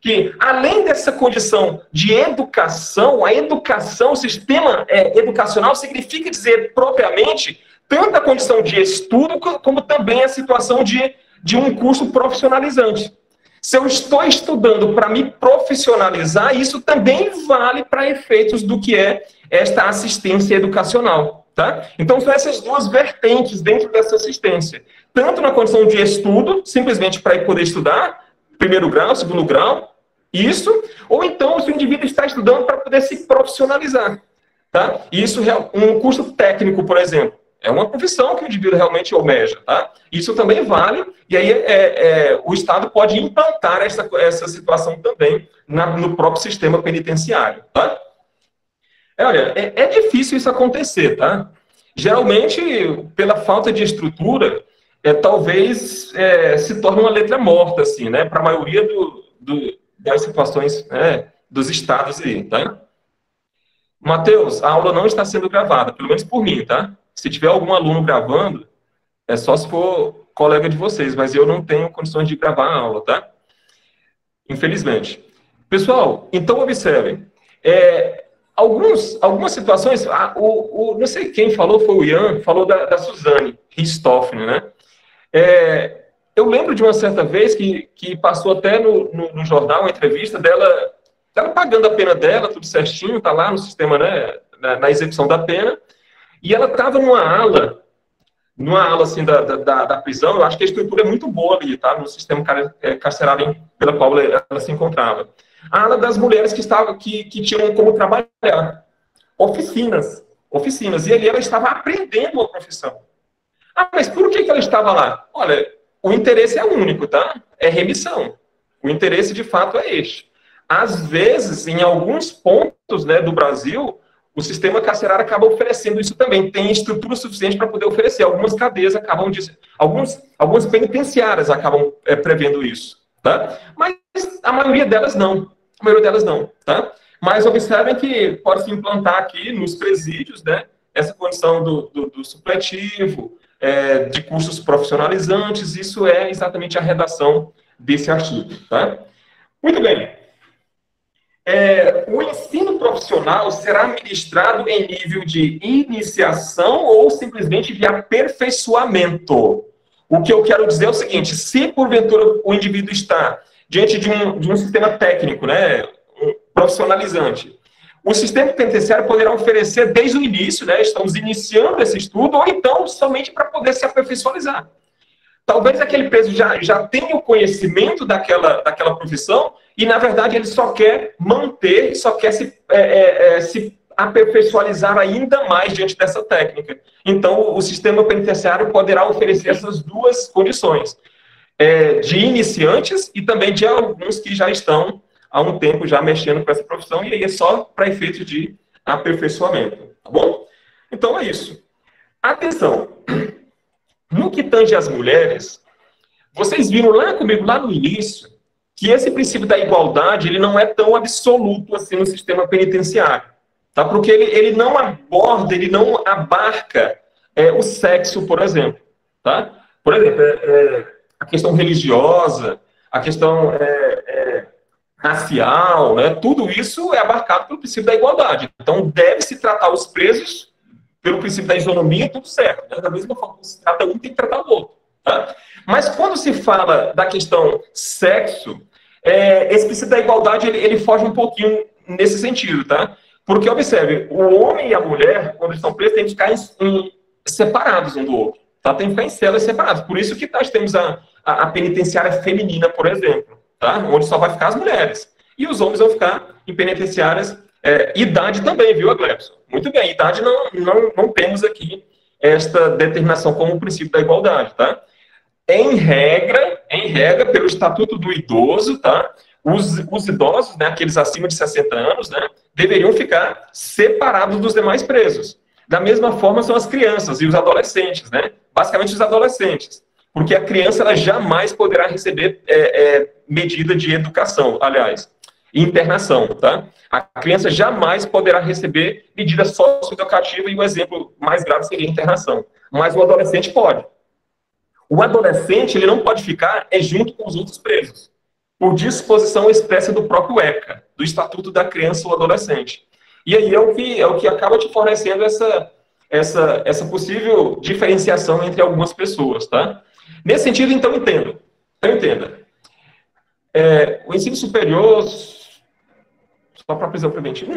que além dessa condição de educação, a educação, o sistema educacional significa dizer propriamente tanto a condição de estudo, como também a situação de um curso profissionalizante. Se eu estou estudando para me profissionalizar, isso também vale para efeitos do que é esta assistência educacional, tá? Então, são essas duas vertentes dentro dessa assistência. Tanto na condição de estudo, simplesmente para poder estudar, primeiro grau, segundo grau, isso, ou então se o indivíduo está estudando para poder se profissionalizar, tá? Isso, um curso técnico, por exemplo, é uma profissão que o indivíduo realmente almeja, tá? Isso também vale, e aí o Estado pode implantar essa situação também no próprio sistema penitenciário, tá? Olha, é difícil isso acontecer, tá? geralmente, pela falta de estrutura, talvez se torne uma letra morta, assim, né? Para a maioria das situações, dos estados aí, tá? Matheus, a aula não está sendo gravada, pelo menos por mim, tá? Se tiver algum aluno gravando, é só se for colega de vocês, mas eu não tenho condições de gravar a aula, tá? Infelizmente. Pessoal, então observem. Algumas situações, não sei quem falou, foi o Ian, falou da Suzane Richthofen, né? Eu lembro de uma certa vez que passou até no jornal uma entrevista dela pagando a pena dela, tudo certinho, tá lá no sistema, né, na execução da pena, e ela estava numa ala assim da prisão. Eu acho que a estrutura é muito boa ali, tá, no sistema carcerário pela qual ela se encontrava. A ala das mulheres que tinham como trabalhar, oficinas, e ali ela estava aprendendo a profissão. Mas por que ela estava lá? Olha, o interesse é único, tá? É remissão. O interesse, de fato, é este. Às vezes, em alguns pontos, né, do Brasil, o sistema carcerário acaba oferecendo isso também. Tem estrutura suficiente para poder oferecer. Algumas cadeias acabam algumas penitenciárias acabam prevendo isso, tá? Mas a maioria delas não. Tá? Mas observem que pode se implantar aqui nos presídios, né, essa condição do supletivo, de cursos profissionalizantes. Isso é exatamente a redação desse artigo, tá? Muito bem. O ensino profissional será ministrado em nível de iniciação ou simplesmente de aperfeiçoamento? O que eu quero dizer é o seguinte: se porventura o indivíduo está diante de um sistema técnico, né, profissionalizante, o sistema penitenciário poderá oferecer desde o início, né, estamos iniciando esse estudo, ou então somente para poder se aperfeiçoar. Talvez aquele preso já tenha o conhecimento daquela profissão e, na verdade, ele só quer manter, só quer se aperfeiçoar ainda mais diante dessa técnica. Então, o sistema penitenciário poderá oferecer essas duas condições, de iniciantes e também de alguns que já estão há um tempo já mexendo com essa profissão, e aí é só para efeito de aperfeiçoamento, tá bom? Então, é isso. Atenção! No que tange às mulheres, vocês viram lá comigo, lá no início, que esse princípio da igualdade, ele não é tão absoluto assim no sistema penitenciário, tá? Porque ele não aborda, ele não abarca o sexo, por exemplo, tá? Por exemplo, a questão religiosa, a questão racial, né? Tudo isso é abarcado pelo princípio da igualdade. Então, deve-se tratar os presos pelo princípio da isonomia, tudo certo, né? Da mesma forma que se trata um, tem que tratar o outro, tá? Mas quando se fala da questão sexo, esse princípio da igualdade, ele foge um pouquinho nesse sentido, tá? Porque, observe, o homem e a mulher, quando estão presos, têm que ficar separados um do outro, tá? Tem que ficar em celas separadas. Por isso que nós temos a penitenciária feminina, por exemplo, tá? Onde só vai ficar as mulheres. E os homens vão ficar em penitenciárias. Idade também, viu, Aglepson? Muito bem, idade não temos aqui esta determinação como princípio da igualdade, tá? Em regra, pelo Estatuto do Idoso, tá? Os idosos, né, aqueles acima de 60 anos, né, deveriam ficar separados dos demais presos. Da mesma forma são as crianças e os adolescentes, né? Basicamente os adolescentes. Porque a criança ela jamais poderá receber medida de educação, aliás, internação, tá? A criança jamais poderá receber medida socioeducativa e o exemplo mais grave seria a internação. Mas o adolescente pode. O adolescente ele não pode ficar junto com os outros presos, por disposição expressa do próprio ECA, do Estatuto da Criança ou Adolescente. E aí é o que acaba te fornecendo essa possível diferenciação entre algumas pessoas, tá? Nesse sentido, então, entenda. O ensino superior só para prisão preventiva?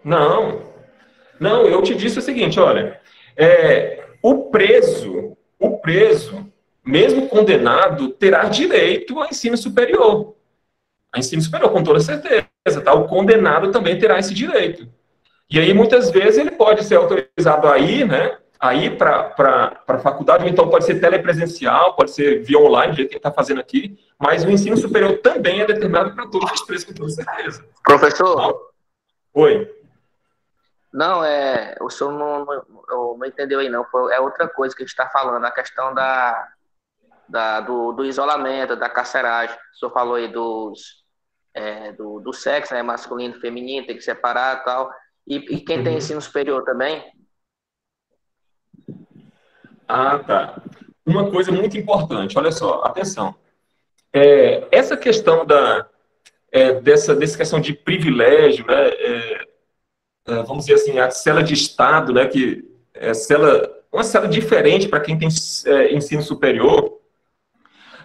Não, eu te disse o seguinte, olha, o preso, mesmo condenado, terá direito a ensino superior. A ensino superior, com toda certeza, tá? O condenado também terá esse direito. E aí, muitas vezes, ele pode ser autorizado a ir, né? Aí para a faculdade, ou então pode ser telepresencial, pode ser via online, do jeito que ele está fazendo aqui, mas o ensino superior também é determinado para todos os presos, com toda certeza. Professor? Oi. Não, o senhor não entendeu aí, não. É outra coisa que a gente está falando, a questão do isolamento, da carceragem. O senhor falou aí do sexo, né, masculino e feminino, tem que separar e tal. E quem tem ensino superior também? Ah, tá. Uma coisa muito importante, olha só, atenção. Essa questão dessa questão de privilégio, né, vamos dizer assim, a cela de Estado, né, que é uma cela diferente para quem tem ensino superior.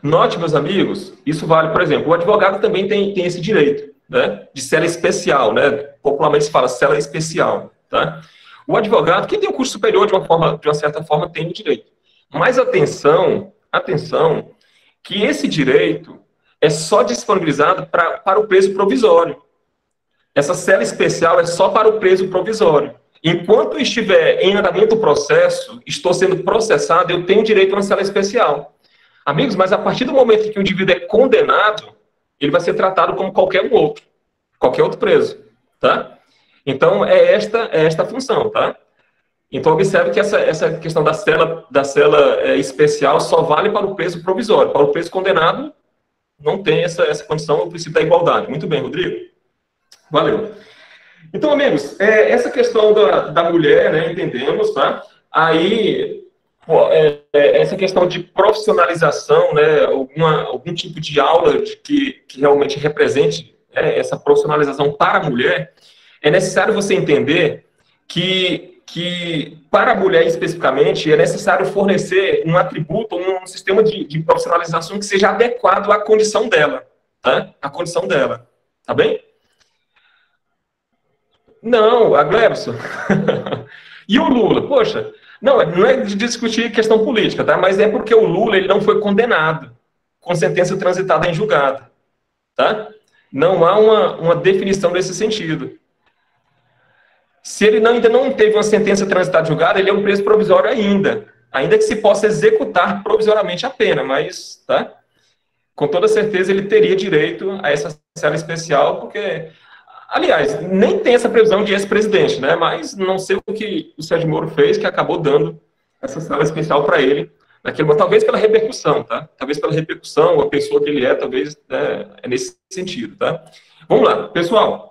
Note, meus amigos, isso vale, por exemplo, o advogado também tem esse direito, né, de cela especial, né, popularmente se fala cela especial, tá? O advogado, quem tem um curso superior de uma certa forma, tem o direito. Mas atenção, que esse direito é só disponibilizado para o preso provisório. Essa cela especial é só para o preso provisório. Enquanto estiver em andamento o processo, estou sendo processado, eu tenho direito a uma cela especial. Amigos, mas a partir do momento que o indivíduo é condenado, ele vai ser tratado como qualquer outro preso, tá? Então, é esta a função, tá? Então, observe que essa questão da cela especial só vale para o preso provisório. Para o preso condenado, não tem essa condição, o princípio da igualdade. Muito bem, Rodrigo. Valeu. Então, amigos, essa questão da mulher, né, entendemos, tá? Aí, essa questão de profissionalização, né, algum tipo de aula que realmente represente essa profissionalização para a mulher, é necessário você entender que para a mulher especificamente é necessário fornecer um atributo, um sistema de profissionalização que seja adequado à condição dela, tá? A condição dela, tá bem? Não, a Glebson. E o Lula? Poxa, não é de discutir questão política, tá? Mas é porque o Lula ele não foi condenado com sentença transitada em julgado, tá? Não há uma definição nesse sentido. Se ele ainda não teve uma sentença transitada em julgado, ele é um preso provisório ainda que se possa executar provisoriamente a pena, mas, tá? Com toda certeza ele teria direito a essa cela especial, porque... Aliás, nem tem essa previsão de ex-presidente, né? Mas não sei o que o Sérgio Moro fez, que acabou dando essa sala especial para ele, naquele momento, talvez pela repercussão, tá? Talvez pela repercussão, a pessoa que ele talvez é nesse sentido, tá? Vamos lá, pessoal.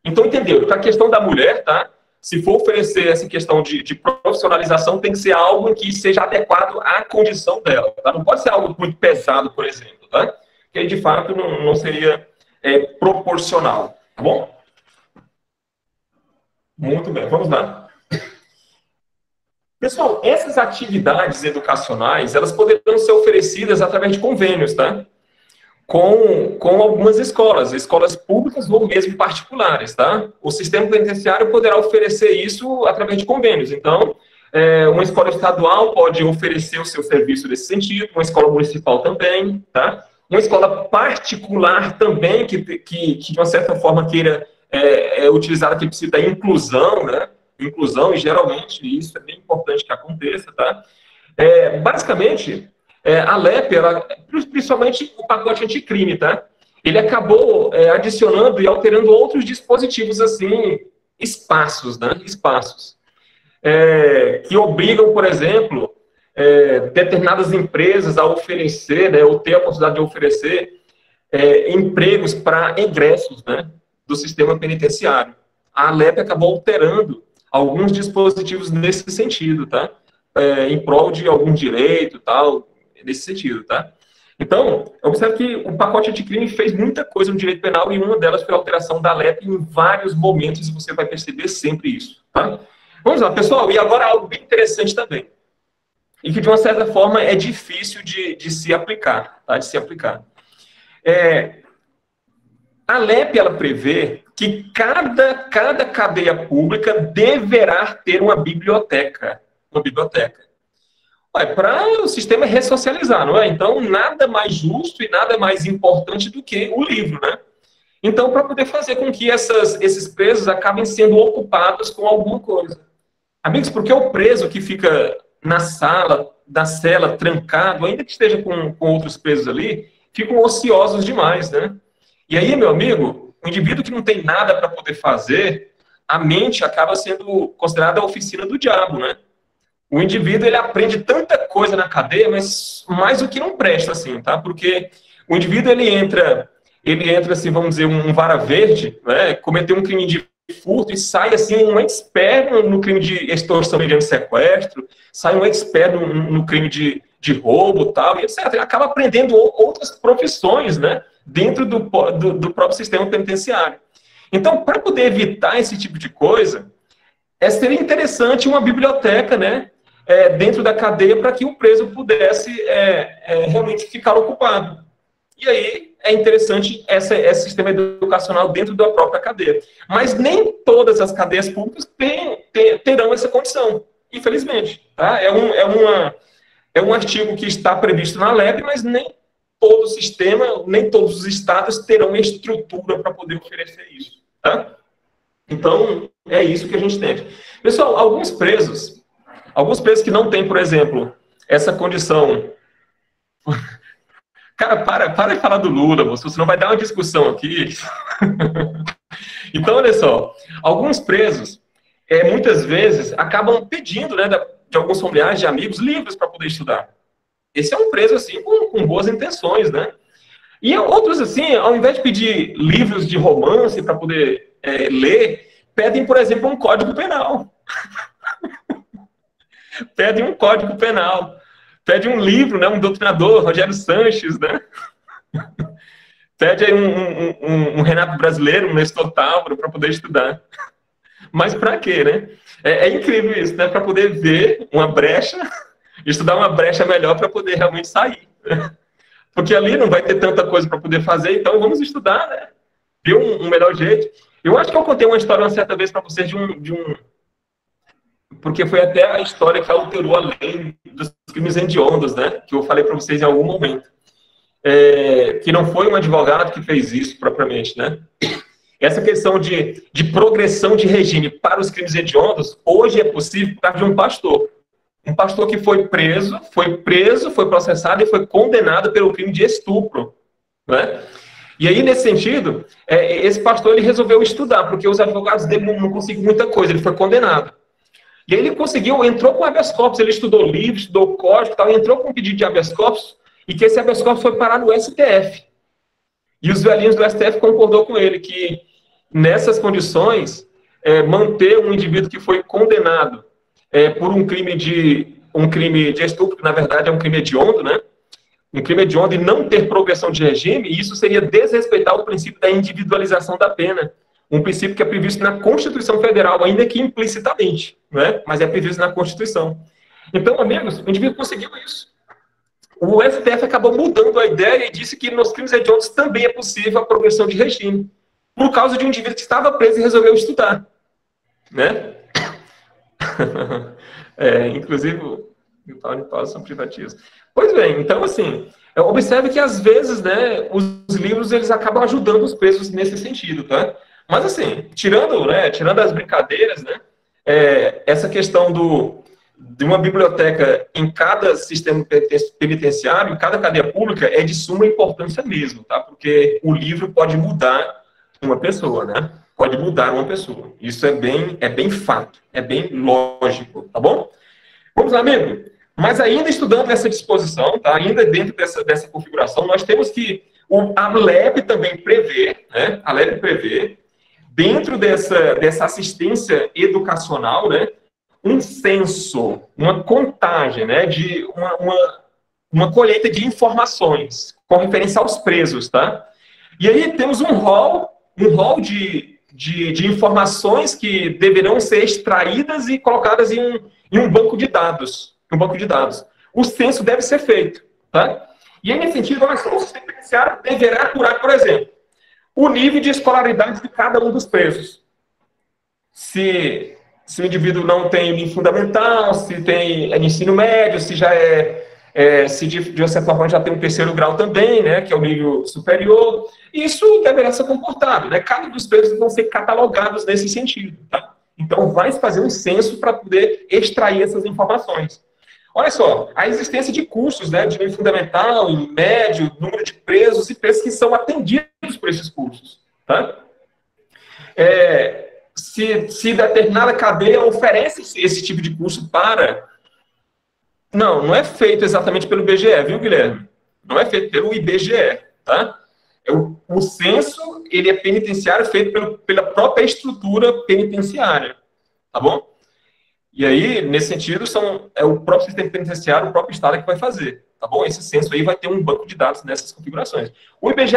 Então, entendeu? Para a questão da mulher, tá? Se for oferecer essa questão de profissionalização, tem que ser algo que seja adequado à condição dela, tá? Não pode ser algo muito pesado, por exemplo, tá? Que aí, de fato, não seria proporcional. Tá bom? Muito bem, vamos lá. Pessoal, essas atividades educacionais, elas poderão ser oferecidas através de convênios, tá? Com algumas escolas públicas ou mesmo particulares, tá? O sistema penitenciário poderá oferecer isso através de convênios. Então, uma escola estadual pode oferecer o seu serviço nesse sentido, uma escola municipal também, tá? Uma escola particular também, que de uma certa forma queira utilizar aquele princípio da inclusão, né? Inclusão, e geralmente isso é bem importante que aconteça, tá? Basicamente, a LEP, principalmente o pacote anticrime, tá? Ele acabou adicionando e alterando outros dispositivos, assim, espaços, né? Espaços. Que obrigam, por exemplo... determinadas empresas a oferecer, né, ou ter a possibilidade de oferecer empregos para egressos, né, do sistema penitenciário. A ALEP acabou alterando alguns dispositivos nesse sentido, tá? Em prol de algum direito, tal, nesse sentido, tá? Então, observe que o pacote anticrime fez muita coisa no direito penal e uma delas foi a alteração da ALEP em vários momentos e você vai perceber sempre isso, tá? Vamos lá, pessoal, e agora algo bem interessante também. E que, de uma certa forma, é difícil de se aplicar, tá? De se aplicar. A LEP, ela prevê que cada cadeia pública deverá ter uma biblioteca. Uma biblioteca. Para o sistema ressocializar, não é? Então, nada mais justo e nada mais importante do que o livro, né? Então, para poder fazer com que esses presos acabem sendo ocupados com alguma coisa. Amigos, porque o preso que fica na sala, da cela, trancado, ainda que esteja com outros presos ali, ficam ociosos demais, né? E aí, meu amigo, o indivíduo que não tem nada para poder fazer, a mente acaba sendo considerada a oficina do diabo, né? O indivíduo, ele aprende tanta coisa na cadeia, mas mais o que não presta, assim, tá? Porque o indivíduo, ele entra assim, vamos dizer, um vara verde, né? Cometeu um crime de furto e sai, assim, um expert no crime de extorsão mediante sequestro, sai um expert no crime de roubo, tal, e etc. Ele acaba aprendendo outras profissões, né? Dentro do próprio sistema penitenciário. Então, para poder evitar esse tipo de coisa, seria interessante uma biblioteca, né? Dentro da cadeia, para que o preso pudesse realmente ficar ocupado. E aí é interessante esse sistema educacional dentro da própria cadeia. Mas nem todas as cadeias públicas terão essa condição, infelizmente. Tá? É um artigo que está previsto na LEP, mas nem todo o sistema, nem todos os estados terão estrutura para poder oferecer isso. Tá? Então, é isso que a gente tem. Pessoal, alguns presos que não têm, por exemplo, essa condição... Cara, para de falar do Lula, você não vai dar uma discussão aqui. Então, olha só, alguns presos, muitas vezes, acabam pedindo, né, de alguns familiares, de amigos, livros para poder estudar. Esse é um preso, assim, com boas intenções, né? E outros, assim, ao invés de pedir livros de romance para poder ler, pedem, por exemplo, um código penal. Pedem um código penal. Pede um livro, né, um doutrinador, Rogério Sanches, né? Pede aí um Renato Brasileiro, um Nestor Távora, para poder estudar. Mas para quê, né? É incrível isso, né? Para poder ver uma brecha, estudar uma brecha melhor para poder realmente sair. Né? Porque ali não vai ter tanta coisa para poder fazer, então vamos estudar, né? Ver um melhor jeito. Eu acho que eu contei uma história uma certa vez para vocês porque foi até a história que alterou a lei dos crimes hediondos, né? Que eu falei para vocês em algum momento. Que não foi um advogado que fez isso propriamente, né? Essa questão de progressão de regime para os crimes hediondos, hoje é possível por causa de um pastor. Um pastor que foi preso, foi processado e foi condenado pelo crime de estupro, né? E aí, nesse sentido, esse pastor ele resolveu estudar, porque os advogados dele não conseguiram muita coisa, ele foi condenado. E aí ele entrou com habeas corpus, ele estudou livro, estudou código e tal, entrou com um pedido de habeas corpus, e que esse habeas corpus foi parar no STF. E os velhinhos do STF concordou com ele que, nessas condições, manter um indivíduo que foi condenado por um crime de estupro, que na verdade é um crime hediondo, né? Um crime hediondo e não ter progressão de regime, isso seria desrespeitar o princípio da individualização da pena. Um princípio que é previsto na Constituição Federal, ainda que implicitamente, né? Mas é previsto na Constituição. Então, amigos, o indivíduo conseguiu isso. O STF acabou mudando a ideia e disse que nos crimes hediondos também é possível a progressão de regime, por causa de um indivíduo que estava preso e resolveu estudar. Né? Inclusive, o Paulo e o Paulo são privativos. Pois bem, então, assim, observe que, às vezes, né, os livros eles acabam ajudando os presos nesse sentido, tá? Mas, assim, tirando as brincadeiras, né, essa questão de uma biblioteca em cada sistema penitenciário, em cada cadeia pública, é de suma importância mesmo, tá? Porque o livro pode mudar uma pessoa, né? Pode mudar uma pessoa. Isso é bem fato, é bem lógico, tá bom? Vamos lá, amigo? Mas ainda estudando essa disposição, tá? Ainda dentro dessa configuração, nós temos que a LEP também prevê, né? A LEP prevê, dentro dessa assistência educacional, né? Um censo, uma contagem, né? De uma colheita de informações com referência aos presos, tá? E aí temos um rol de informações que deverão ser extraídas e colocadas em um banco de dados. O censo deve ser feito, tá? E aí, nesse sentido, o sistema penitenciário deverá apurar, por exemplo, o nível de escolaridade de cada um dos presos. Se o indivíduo não tem nível fundamental, se tem ensino médio, se já se de uma certa forma já tem um terceiro grau também, né, que é o nível superior, isso deverá ser comportado, né? Cada um dos presos vão ser catalogados nesse sentido, tá? Então, vai se fazer um censo para poder extrair essas informações. Olha só, a existência de cursos, né, de nível fundamental, médio, número de presos e presos que são atendidos por esses cursos, tá? se determinada cadeia oferece esse tipo de curso para... Não é feito exatamente pelo IBGE, viu, Guilherme? Não é feito pelo IBGE, tá? O censo, ele é penitenciário feito pela própria estrutura penitenciária, tá bom? E aí, nesse sentido, é o próprio sistema penitenciário, o próprio Estado que vai fazer, tá bom? Esse censo aí vai ter um banco de dados nessas configurações. O IBGE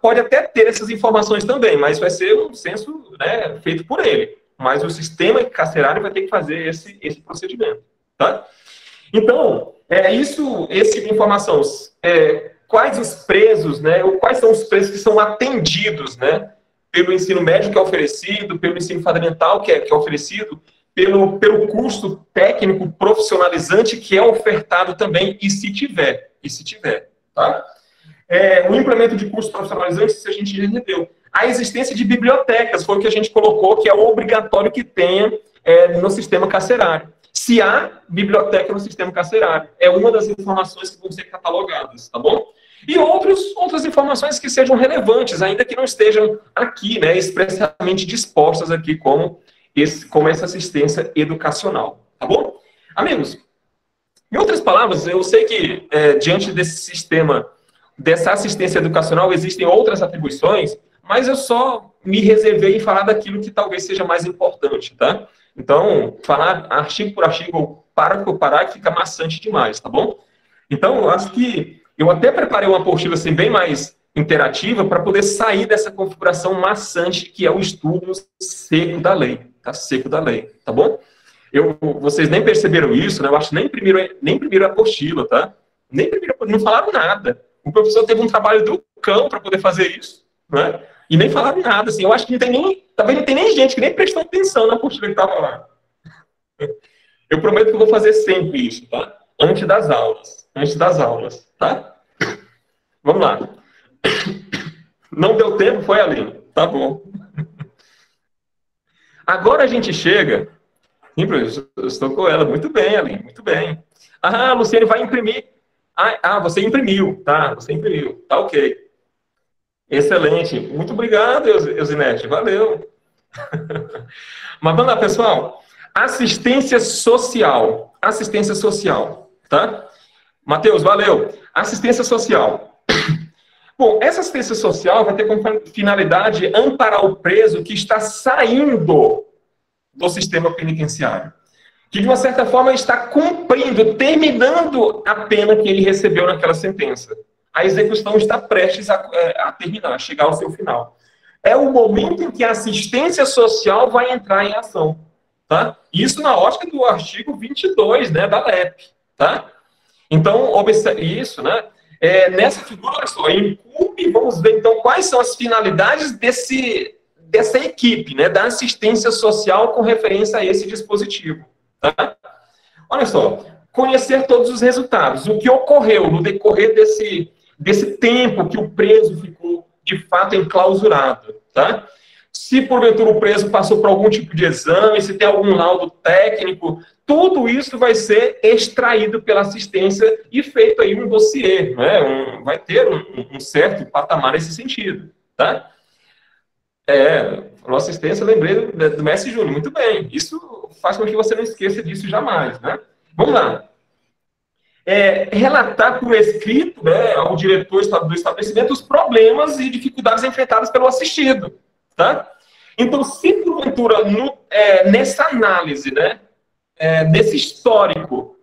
pode até ter essas informações também, mas vai ser um censo, né, feito por ele. Mas o sistema carcerário vai ter que fazer esse procedimento, tá? Então, esse tipo de informação. Quais os presos, né, ou quais são os presos que são atendidos, né, pelo ensino médio que é oferecido, pelo ensino fundamental que é oferecido, pelo curso técnico profissionalizante que é ofertado também, e se tiver, tá? O implemento de curso profissionalizante, se a gente já entendeu. A existência de bibliotecas, foi o que a gente colocou, que é obrigatório que tenha no sistema carcerário. Se há biblioteca no sistema carcerário, é uma das informações que vão ser catalogadas, tá bom? E outras informações que sejam relevantes, ainda que não estejam aqui, né, expressamente dispostas aqui como essa assistência educacional, tá bom? Amigos, em outras palavras, eu sei que diante desse sistema, dessa assistência educacional, existem outras atribuições, mas eu só me reservei em falar daquilo que talvez seja mais importante, tá? Então, falar artigo por artigo, ou parágrafo por parágrafo, fica maçante demais, tá bom? Então, eu acho que eu até preparei uma apostila assim, bem mais interativa para poder sair dessa configuração maçante que é o estudo seco da lei, tá? Seco da lei, tá bom? Vocês nem perceberam isso, né? Eu acho que nem imprimiram a apostila, tá? Não falaram nada. O professor teve um trabalho do cão para poder fazer isso, né? E nem falaram nada, assim. Eu acho que talvez não tem nem gente que nem prestou atenção na apostila que estava lá. Eu prometo que eu vou fazer sempre isso, tá? Antes das aulas, tá? Vamos lá. Não deu tempo, foi, Aline? Tá bom. Agora a gente chega... Sim, professor, eu estou com ela. Muito bem, Aline, muito bem. Ah, a Luciane vai imprimir. Você imprimiu, tá? Você imprimiu, tá ok. Excelente. Muito obrigado, Eusinete. Valeu. Mas vamos lá, pessoal. Assistência social. Assistência social, tá? Matheus, valeu. Assistência social. Bom, essa assistência social vai ter como finalidade amparar o preso que está saindo do sistema penitenciário, que de uma certa forma está cumprindo, terminando a pena que ele recebeu naquela sentença. A execução está prestes a terminar, a chegar ao seu final. É o momento em que a assistência social vai entrar em ação, tá? Isso na ótica do artigo 22, né, da LEP, tá? Então, observe isso, né? Nessa figura, olha só, vamos ver então quais são as finalidades dessa equipe, né, da assistência social com referência a esse dispositivo, tá? Olha só, conhecer todos os resultados, o que ocorreu no decorrer desse tempo que o preso ficou, de fato, enclausurado, tá? Se, porventura, o preso passou por algum tipo de exame, se tem algum laudo técnico, tudo isso vai ser extraído pela assistência e feito aí um dossiê, né? Vai ter um certo patamar nesse sentido, tá? Falou assistência, lembrei do Mestre Júnior, muito bem. Isso faz com que você não esqueça disso jamais, né? Vamos lá. Relatar por escrito, né, ao diretor do estabelecimento os problemas e dificuldades enfrentadas pelo assistido, tá? Então, se porventura, nessa análise, né, desse histórico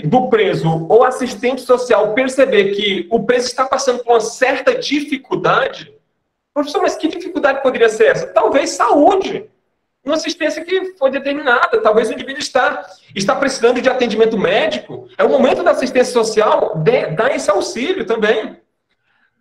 do preso, o assistente social perceber que o preso está passando por uma certa dificuldade, professor, mas que dificuldade poderia ser essa? Talvez saúde. Uma assistência que foi determinada. Talvez o indivíduo está precisando de atendimento médico. É o momento da assistência social dar esse auxílio também.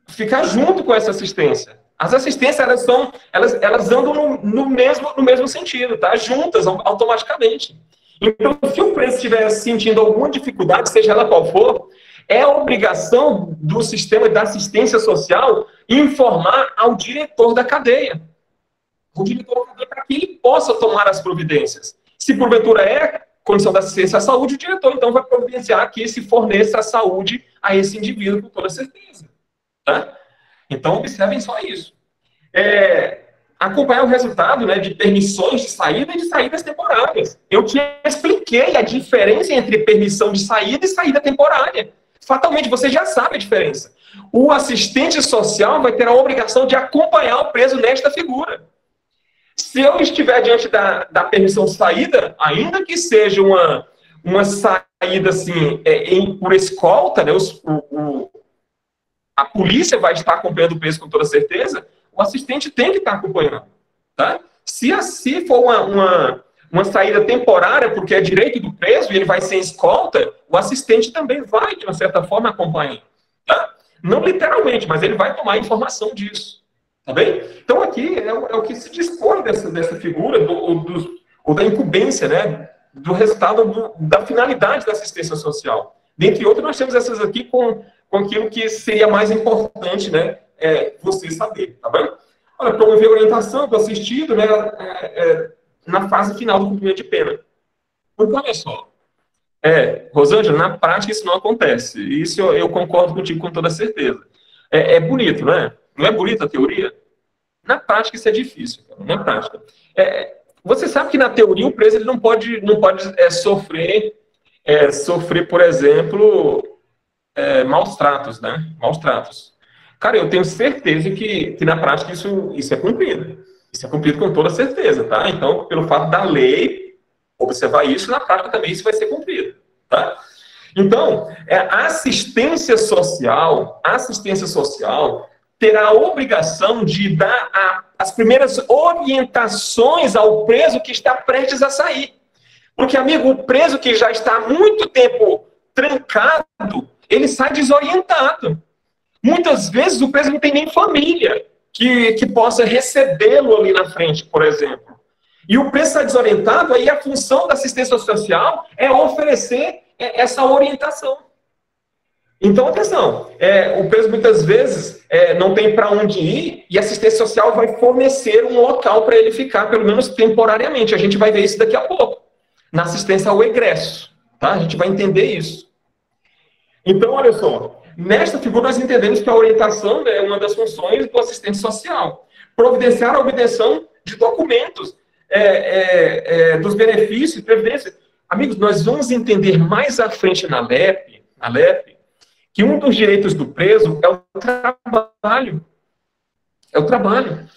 Ficar junto com essa assistência. As assistências, elas andam no mesmo sentido, tá? Juntas, automaticamente. Então, se o preso estiver sentindo alguma dificuldade, seja ela qual for, é a obrigação do sistema da assistência social informar ao diretor da cadeia. O diretor da cadeia, para que ele possa tomar as providências. Se porventura é condição da assistência à saúde, o diretor então vai providenciar que se forneça a saúde a esse indivíduo com toda certeza. Tá? Então, observem só isso. acompanhar o resultado, né, de permissões de saída e de saídas temporárias. Eu te expliquei a diferença entre permissão de saída e saída temporária. Fatalmente, você já sabe a diferença. O assistente social vai ter a obrigação de acompanhar o preso nesta figura. Se eu estiver diante da permissão de saída, ainda que seja uma saída assim, por escolta, né, a polícia vai estar acompanhando o preso com toda certeza, o assistente tem que estar acompanhando. Tá? Se for uma saída temporária, porque é direito do preso e ele vai sem escolta, o assistente também vai, de uma certa forma, acompanhar. Tá? Não literalmente, mas ele vai tomar informação disso. Tá bem? Então, aqui é o que se dispõe dessa figura, ou da incumbência, né? Do resultado da finalidade da assistência social. Dentre outros, nós temos essas aqui com aquilo que seria mais importante, né? Você saber, tá bem? Olha, promover a orientação do assistido, né? Na fase final do cumprimento de pena. Porque, olha só, Rosângela, na prática isso não acontece. Isso eu concordo contigo com toda certeza. É bonito, né? Não é bonita a teoria? Na prática isso é difícil, cara. Na prática. Você sabe que na teoria o preso ele não pode sofrer, por exemplo, maus tratos, né? Maus tratos. Cara, eu tenho certeza que na prática isso é cumprido. Isso é cumprido com toda certeza, tá? Então, pelo fato da lei observar isso, na prática também isso vai ser cumprido, tá? Então, a assistência social terá a obrigação de dar as primeiras orientações ao preso que está prestes a sair. Porque, amigo, o preso que já está há muito tempo trancado, ele sai desorientado. Muitas vezes o preso não tem nem família que possa recebê-lo ali na frente, por exemplo. E o preso está desorientado, aí a função da assistência social é oferecer essa orientação. Então, atenção, o preso muitas vezes não tem para onde ir e a assistência social vai fornecer um local para ele ficar, pelo menos temporariamente. A gente vai ver isso daqui a pouco, na assistência ao egresso. Tá? A gente vai entender isso. Então, olha só, nesta figura nós entendemos que a orientação é uma das funções do assistente social. Providenciar a obtenção de documentos, dos benefícios e previdência. Amigos, nós vamos entender mais à frente na LEP, que um dos direitos do preso é o trabalho. É o trabalho.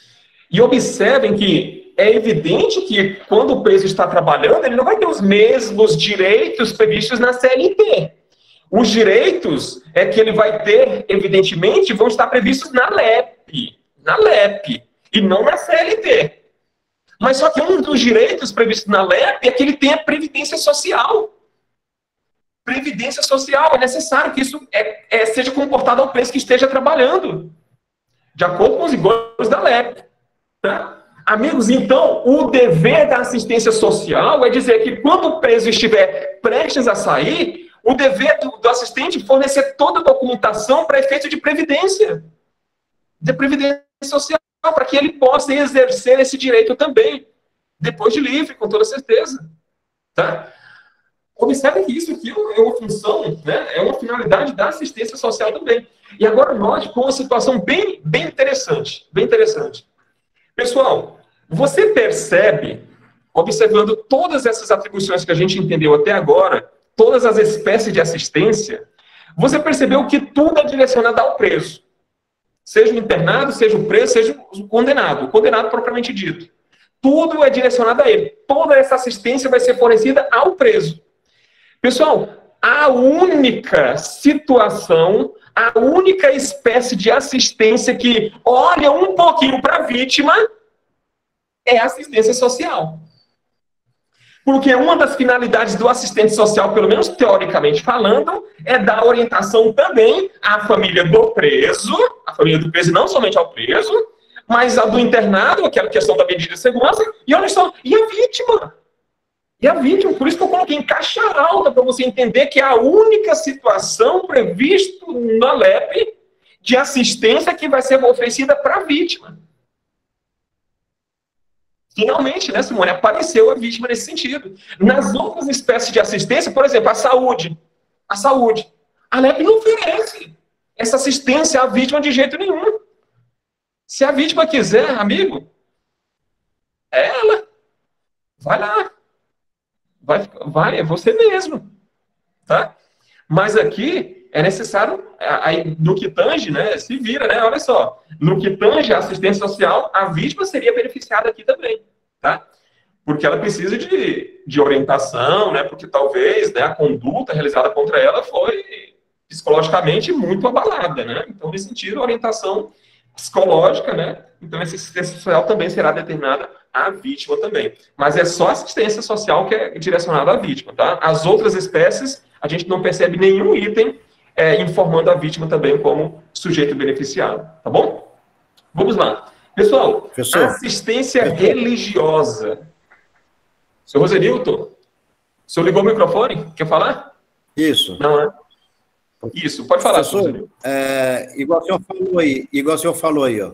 E observem que é evidente que quando o preso está trabalhando, ele não vai ter os mesmos direitos previstos na CLT. Os direitos que ele vai ter, evidentemente, vão estar previstos na LEP, e não na CLT. Mas só que um dos direitos previstos na LEP é que ele tenha previdência social. Previdência social, é necessário que isso seja comportado ao preso que esteja trabalhando, de acordo com os rigores da LEP. Tá? Amigos, então, o dever da assistência social é dizer que quando o preso estiver prestes a sair, o dever do assistente é fornecer toda a documentação para efeito de previdência social, para que ele possa exercer esse direito também, depois de livre, com toda certeza. Tá? Observe que isso aqui é uma função, né? É uma finalidade da assistência social também. E agora nós, com uma situação bem interessante, Pessoal, você percebe, observando todas essas atribuições que a gente entendeu até agora, todas as espécies de assistência, você percebeu que tudo é direcionado ao preso. Seja o internado, seja o preso, seja o condenado propriamente dito. Tudo é direcionado a ele. Toda essa assistência vai ser fornecida ao preso. Pessoal, a única situação, a única espécie de assistência que olha um pouquinho para a vítima é a assistência social. Porque uma das finalidades do assistente social, pelo menos teoricamente falando, é dar orientação também à família do preso, e não somente ao preso, mas a do internado, aquela questão da medida de segurança, e olha só, e a vítima? Por isso que eu coloquei em caixa alta, para você entender que é a única situação prevista na LEP de assistência que vai ser oferecida para a vítima. Finalmente, né, Simone, apareceu a vítima nesse sentido. Nas outras espécies de assistência, por exemplo, a saúde. A LEP não oferece essa assistência à vítima de jeito nenhum. Se a vítima quiser, amigo, É ela. Vai lá. Vai, é você mesmo. Tá? Mas aqui é necessário, aí, no que tange, né, se vira, né, olha só, no que tange a assistência social, a vítima seria beneficiada aqui também, tá? Porque ela precisa de orientação, né, porque talvez, né, a conduta realizada contra ela foi psicologicamente muito abalada, né, então, nesse sentido, a orientação psicológica, né, então essa assistência social também será determinada à vítima também. Mas é só assistência social que é direcionada à vítima, tá? As outras espécies, a gente não percebe nenhum item informando a vítima também como sujeito beneficiado, tá bom? Vamos lá. Pessoal, Professor, assistência religiosa. Seu Rosenilton, o senhor ligou o microfone? Quer falar? isso. Não, né? Isso, pode falar, Professor, Rosenilton. igual o senhor falou aí, ó.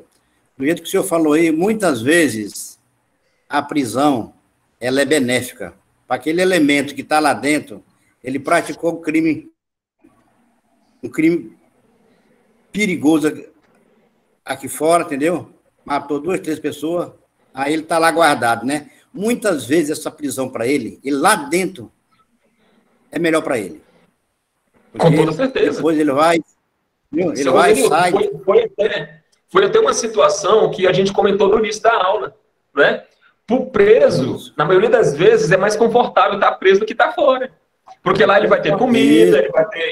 Do jeito que o senhor falou aí, muitas vezes a prisão, ela é benéfica. Para aquele elemento que está lá dentro, ele praticou um crime perigoso aqui fora, entendeu? Matou 2, 3 pessoas, aí ele está lá guardado, né? Muitas vezes essa prisão para ele lá dentro, é melhor para ele. Com toda certeza. Depois ele vai, viu? Ele Seu vai, Rosenilton, sai. Foi até uma situação que a gente comentou no início da aula, né? Para o preso, na maioria das vezes, é mais confortável estar preso do que estar fora. Porque lá ele vai ter comida,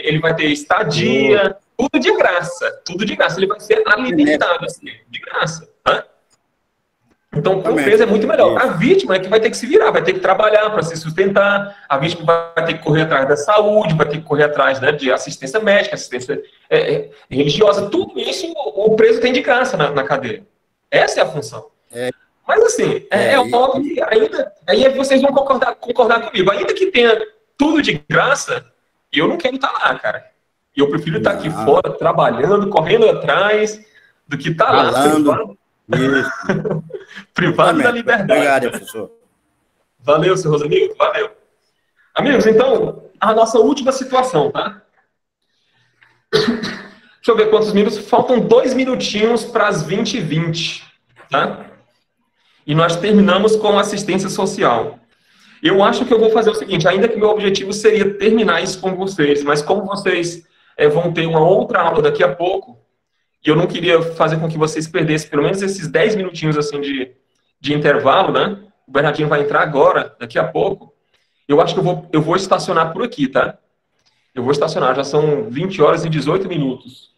ele vai ter estadia, tudo de graça. Tudo de graça. Ele vai ser alimentado, assim, de graça. Tá? Então, para o preso é muito melhor. A vítima é que vai ter que se virar, vai ter que trabalhar para se sustentar, a vítima vai ter que correr atrás da saúde, vai ter que correr atrás, né, de assistência médica, assistência religiosa, tudo isso o preso tem de graça na cadeia. Essa é a função. Mas, assim, óbvio que aí vocês vão concordar comigo. Ainda que tenha tudo de graça, eu não quero estar lá, cara. Eu prefiro estar aqui fora, trabalhando, correndo atrás, do que estar lá. Privado da liberdade. Obrigado, professor. Valeu, seu Rosenilton. Valeu. Amigos, então, a nossa última situação, tá? Deixa eu ver quantos minutos. Faltam 2 minutinhos para as 20h20, tá? E nós terminamos com assistência social. Eu acho que eu vou fazer o seguinte, ainda que meu objetivo seria terminar isso com vocês, mas como vocês vão ter uma outra aula daqui a pouco, e eu não queria fazer com que vocês perdessem pelo menos esses 10 minutinhos assim de intervalo, né? O Bernardinho vai entrar agora, daqui a pouco. Eu acho que eu vou estacionar por aqui, tá? Eu vou estacionar, já são 20h18.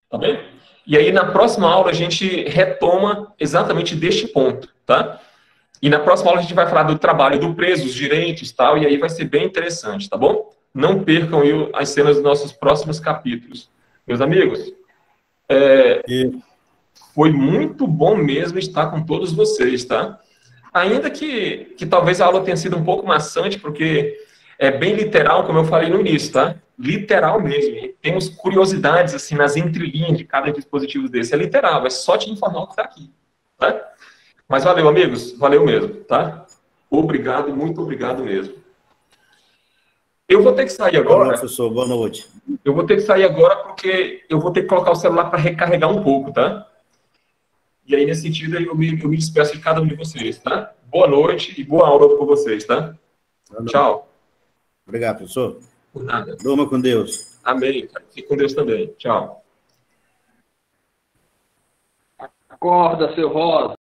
Tá bem? E aí, na próxima aula, a gente retoma exatamente deste ponto, tá? E na próxima aula, a gente vai falar do trabalho do preso, os direitos e tal, e aí vai ser bem interessante, tá bom? Não percam aí as cenas dos nossos próximos capítulos. Meus amigos, foi muito bom mesmo estar com todos vocês, tá? Ainda que talvez a aula tenha sido um pouco maçante, porque é bem literal, como eu falei no início, tá? Literal mesmo. Temos curiosidades, assim, nas entrelinhas de cada dispositivo desse. É literal, é só te informar o que está aqui, tá? Mas valeu, amigos. Valeu mesmo, tá? Obrigado, muito obrigado mesmo. Eu vou ter que sair agora. Boa, professor. Boa noite. Eu vou ter que sair agora porque eu vou ter que colocar o celular para recarregar um pouco, tá? E aí, nesse sentido, eu me despeço de cada um de vocês, tá? Boa noite e boa aula para vocês, tá? Tchau. Obrigado, professor. Por nada. Durma com Deus. Amém. Fique com Deus também. Tchau. Acorda, seu Rosa.